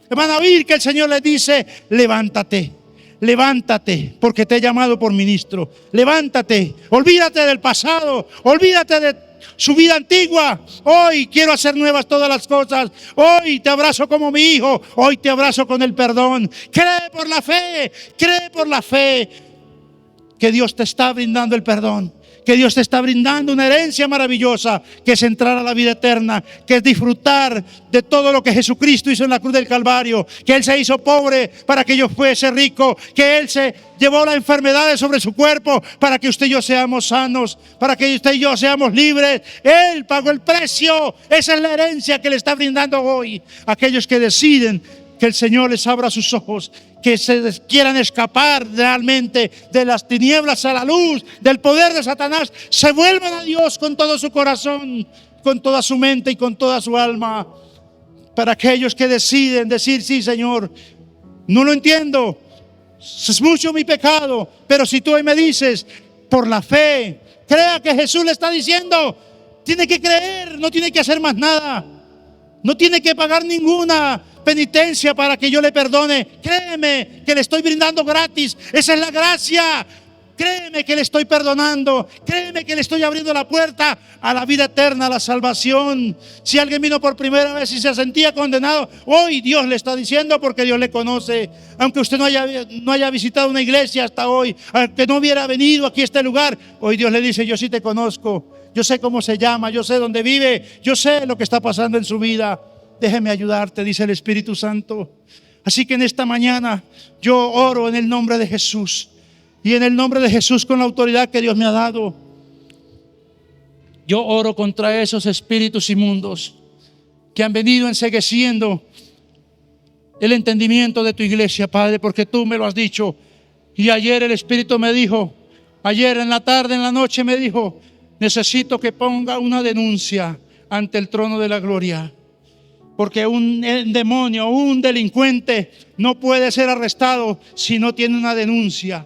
van a oír que el Señor les dice, levántate. Levántate, porque te he llamado por ministro. Levántate, olvídate del pasado, olvídate de su vida antigua. Hoy quiero hacer nuevas todas las cosas. Hoy te abrazo como mi hijo. Hoy te abrazo con el perdón. Cree por la fe que Dios te está brindando el perdón, que Dios te está brindando una herencia maravillosa, que es entrar a la vida eterna, que es disfrutar de todo lo que Jesucristo hizo en la cruz del Calvario, que Él se hizo pobre para que yo fuese rico, que Él se llevó las enfermedades sobre su cuerpo para que usted y yo seamos sanos, para que usted y yo seamos libres. Él pagó el precio. Esa es la herencia que le está brindando hoy a aquellos que deciden que el Señor les abra sus ojos, que se quieran escapar realmente de las tinieblas a la luz, del poder de Satanás, se vuelvan a Dios con todo su corazón, con toda su mente y con toda su alma. Para aquellos que deciden decir, sí, Señor, no lo entiendo, es mucho mi pecado, pero si tú hoy me dices, por la fe, crea que Jesús le está diciendo, tiene que creer, no tiene que hacer más nada, no tiene que pagar ninguna penitencia para que yo le perdone. Créeme que le estoy brindando gratis. Esa es la gracia. Créeme que le estoy perdonando. Créeme que le estoy abriendo la puerta a la vida eterna, a la salvación. Si alguien vino por primera vez y se sentía condenado, hoy Dios le está diciendo, porque Dios le conoce. Aunque usted no haya visitado una iglesia hasta hoy, aunque no hubiera venido aquí a este lugar, hoy Dios le dice, yo sí te conozco. Yo sé cómo se llama, yo sé dónde vive, yo sé lo que está pasando en su vida. Déjeme ayudarte, dice el Espíritu Santo. Así que en esta mañana yo oro en el nombre de Jesús. Y en el nombre de Jesús, con la autoridad que Dios me ha dado, yo oro contra esos espíritus inmundos que han venido encegueciendo el entendimiento de tu iglesia, Padre, porque tú me lo has dicho. Y ayer el Espíritu me dijo, ayer en la tarde, en la noche me dijo, necesito que ponga una denuncia ante el trono de la gloria. Porque un demonio, un delincuente no puede ser arrestado si no tiene una denuncia.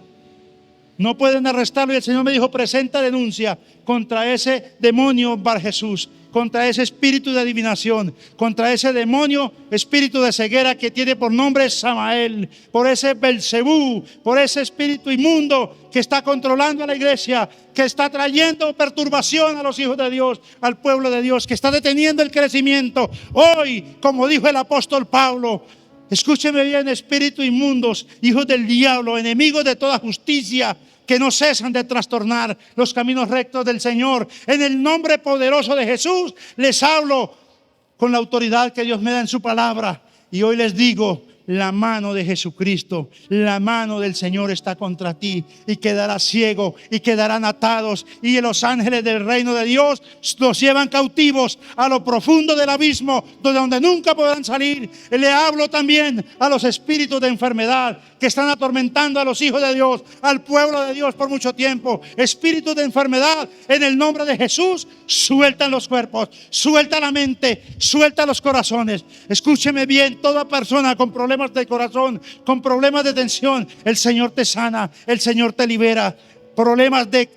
No pueden arrestarlo y el Señor me dijo, presenta denuncia contra ese demonio Bar Jesús, contra ese espíritu de adivinación, contra ese demonio, espíritu de ceguera que tiene por nombre Samael, por ese Belcebú, por ese espíritu inmundo que está controlando a la iglesia, que está trayendo perturbación a los hijos de Dios, al pueblo de Dios, que está deteniendo el crecimiento. Hoy, como dijo el apóstol Pablo, escúcheme bien, espíritus inmundos, hijos del diablo, enemigos de toda justicia, que no cesan de trastornar los caminos rectos del Señor. En el nombre poderoso de Jesús les hablo con la autoridad que Dios me da en su palabra. Y hoy les digo, la mano de Jesucristo, la mano del Señor está contra ti y quedarás ciego y quedarán atados, y los ángeles del reino de Dios los llevan cautivos a lo profundo del abismo, donde nunca podrán salir. Le hablo también a los espíritus de enfermedad que están atormentando a los hijos de Dios, al pueblo de Dios por mucho tiempo. Espíritus de enfermedad, en el nombre de Jesús, sueltan los cuerpos, suelta la mente, suelta los corazones. Escúcheme bien, toda persona con problemas de corazón, con problemas de tensión, el Señor te sana, el Señor te libera. Problemas de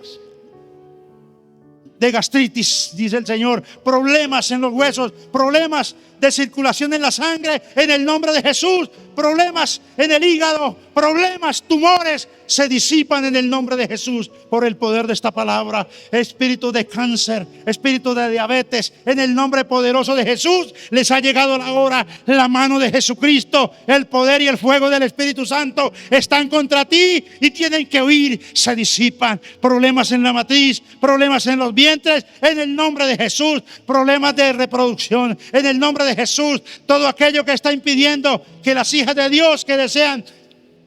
gastritis, dice el Señor, problemas en los huesos, problemas de circulación en la sangre, en el nombre de Jesús, problemas en el hígado, problemas, tumores, se disipan en el nombre de Jesús por el poder de esta palabra. Espíritu de cáncer, espíritu de diabetes, en el nombre poderoso de Jesús les ha llegado la hora. La mano de Jesucristo, el poder y el fuego del Espíritu Santo están contra ti y tienen que huir, se disipan. Problemas en la matriz, problemas en los vientres, en el nombre de Jesús, problemas de reproducción, en el nombre de Jesús, todo aquello que está impidiendo que las hijas de Dios que desean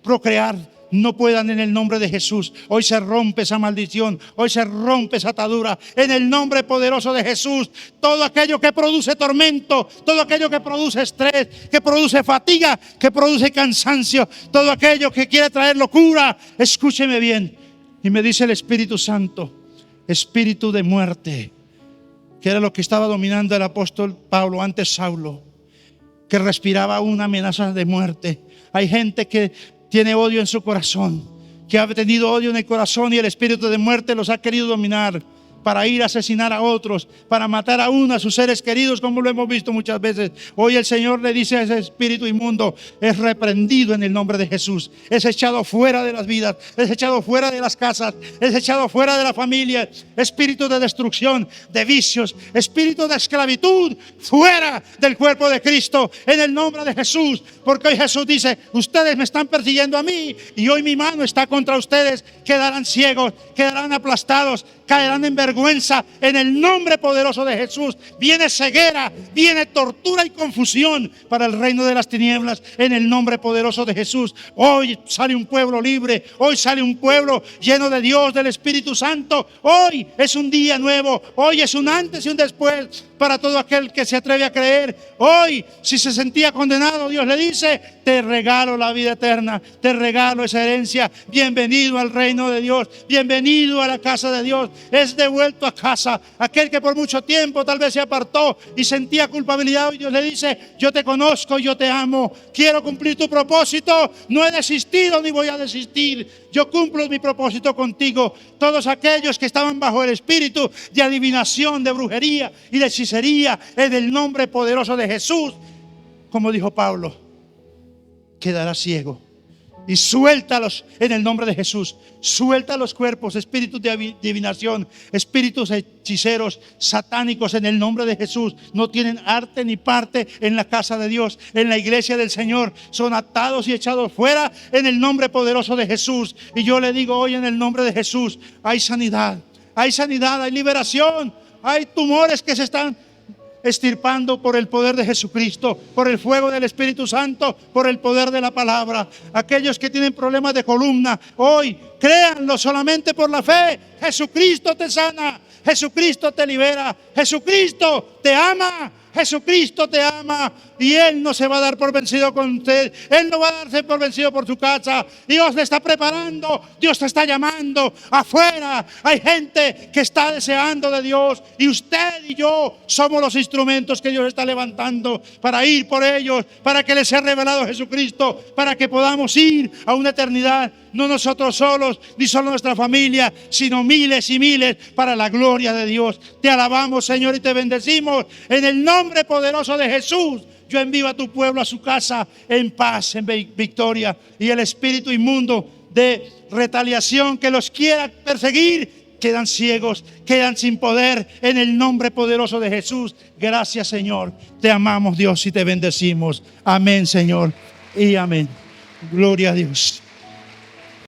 procrear no puedan, en el nombre de Jesús. Hoy se rompe esa maldición, hoy se rompe esa atadura, en el nombre poderoso de Jesús. Todo aquello que produce tormento, todo aquello que produce estrés, que produce fatiga, que produce cansancio, todo aquello que quiere traer locura, escúcheme bien. Y me dice el Espíritu Santo, espíritu de muerte, que era lo que estaba dominando el apóstol Pablo, antes Saulo, que respiraba una amenaza de muerte. Hay gente que tiene odio en su corazón, que ha tenido odio en el corazón, y el espíritu de muerte los ha querido dominar para ir a asesinar a otros, para matar aún a sus seres queridos, como lo hemos visto muchas veces. Hoy el Señor le dice a ese espíritu inmundo, es reprendido en el nombre de Jesús, es echado fuera de las vidas, es echado fuera de las casas, es echado fuera de la familia. Espíritu de destrucción, de vicios, espíritu de esclavitud, fuera del cuerpo de Cristo, en el nombre de Jesús. Porque hoy Jesús dice, ustedes me están persiguiendo a mí y hoy mi mano está contra ustedes. Quedarán ciegos, quedarán aplastados, caerán en vergüenza en el nombre poderoso de Jesús. Viene ceguera, viene tortura y confusión para el reino de las tinieblas, en el nombre poderoso de Jesús. Hoy sale un pueblo libre, hoy sale un pueblo lleno de Dios, del Espíritu Santo. Hoy es un día nuevo, hoy es un antes y un después para todo aquel que se atreve a creer. Hoy, si se sentía condenado, Dios le dice, te regalo la vida eterna, te regalo esa herencia. Bienvenido al reino de Dios, bienvenido a la casa de Dios. Es devuelto a casa aquel que por mucho tiempo tal vez se apartó y sentía culpabilidad. Hoy Dios le dice, yo te conozco, yo te amo, quiero cumplir tu propósito, no he desistido ni voy a desistir. Yo cumplo mi propósito contigo. Todos aquellos que estaban bajo el espíritu de adivinación, de brujería y de hechicería, en el nombre poderoso de Jesús, como dijo Pablo, quedará ciego. Y suéltalos en el nombre de Jesús. Suelta los cuerpos, espíritus de adivinación, espíritus hechiceros, satánicos, en el nombre de Jesús. No tienen arte ni parte en la casa de Dios, en la iglesia del Señor. Son atados y echados fuera en el nombre poderoso de Jesús. Y yo le digo hoy, en el nombre de Jesús, hay sanidad, hay liberación, hay tumores que se están extirpando por el poder de Jesucristo, por el fuego del Espíritu Santo, por el poder de la palabra. Aquellos que tienen problemas de columna, hoy créanlo solamente por la fe. Jesucristo te sana, Jesucristo te libera, Jesucristo te ama, Jesucristo te ama y Él no se va a dar por vencido con usted. Él no va a darse por vencido por su casa. Dios le está preparando, Dios te está llamando. Afuera hay gente que está deseando de Dios y usted y yo somos los instrumentos que Dios está levantando para ir por ellos, para que les sea revelado Jesucristo, para que podamos ir a una eternidad, no nosotros solos, ni solo nuestra familia, sino miles y miles para la gloria de Dios. Te alabamos, Señor, y te bendecimos en el nombre poderoso de Jesús. Yo envío a tu pueblo a su casa en paz, en victoria, y el espíritu inmundo de retaliación que los quiera perseguir quedan ciegos, quedan sin poder en el nombre poderoso de Jesús. Gracias, Señor. Te amamos, Dios, y te bendecimos. Amén, Señor, y amén. Gloria a Dios.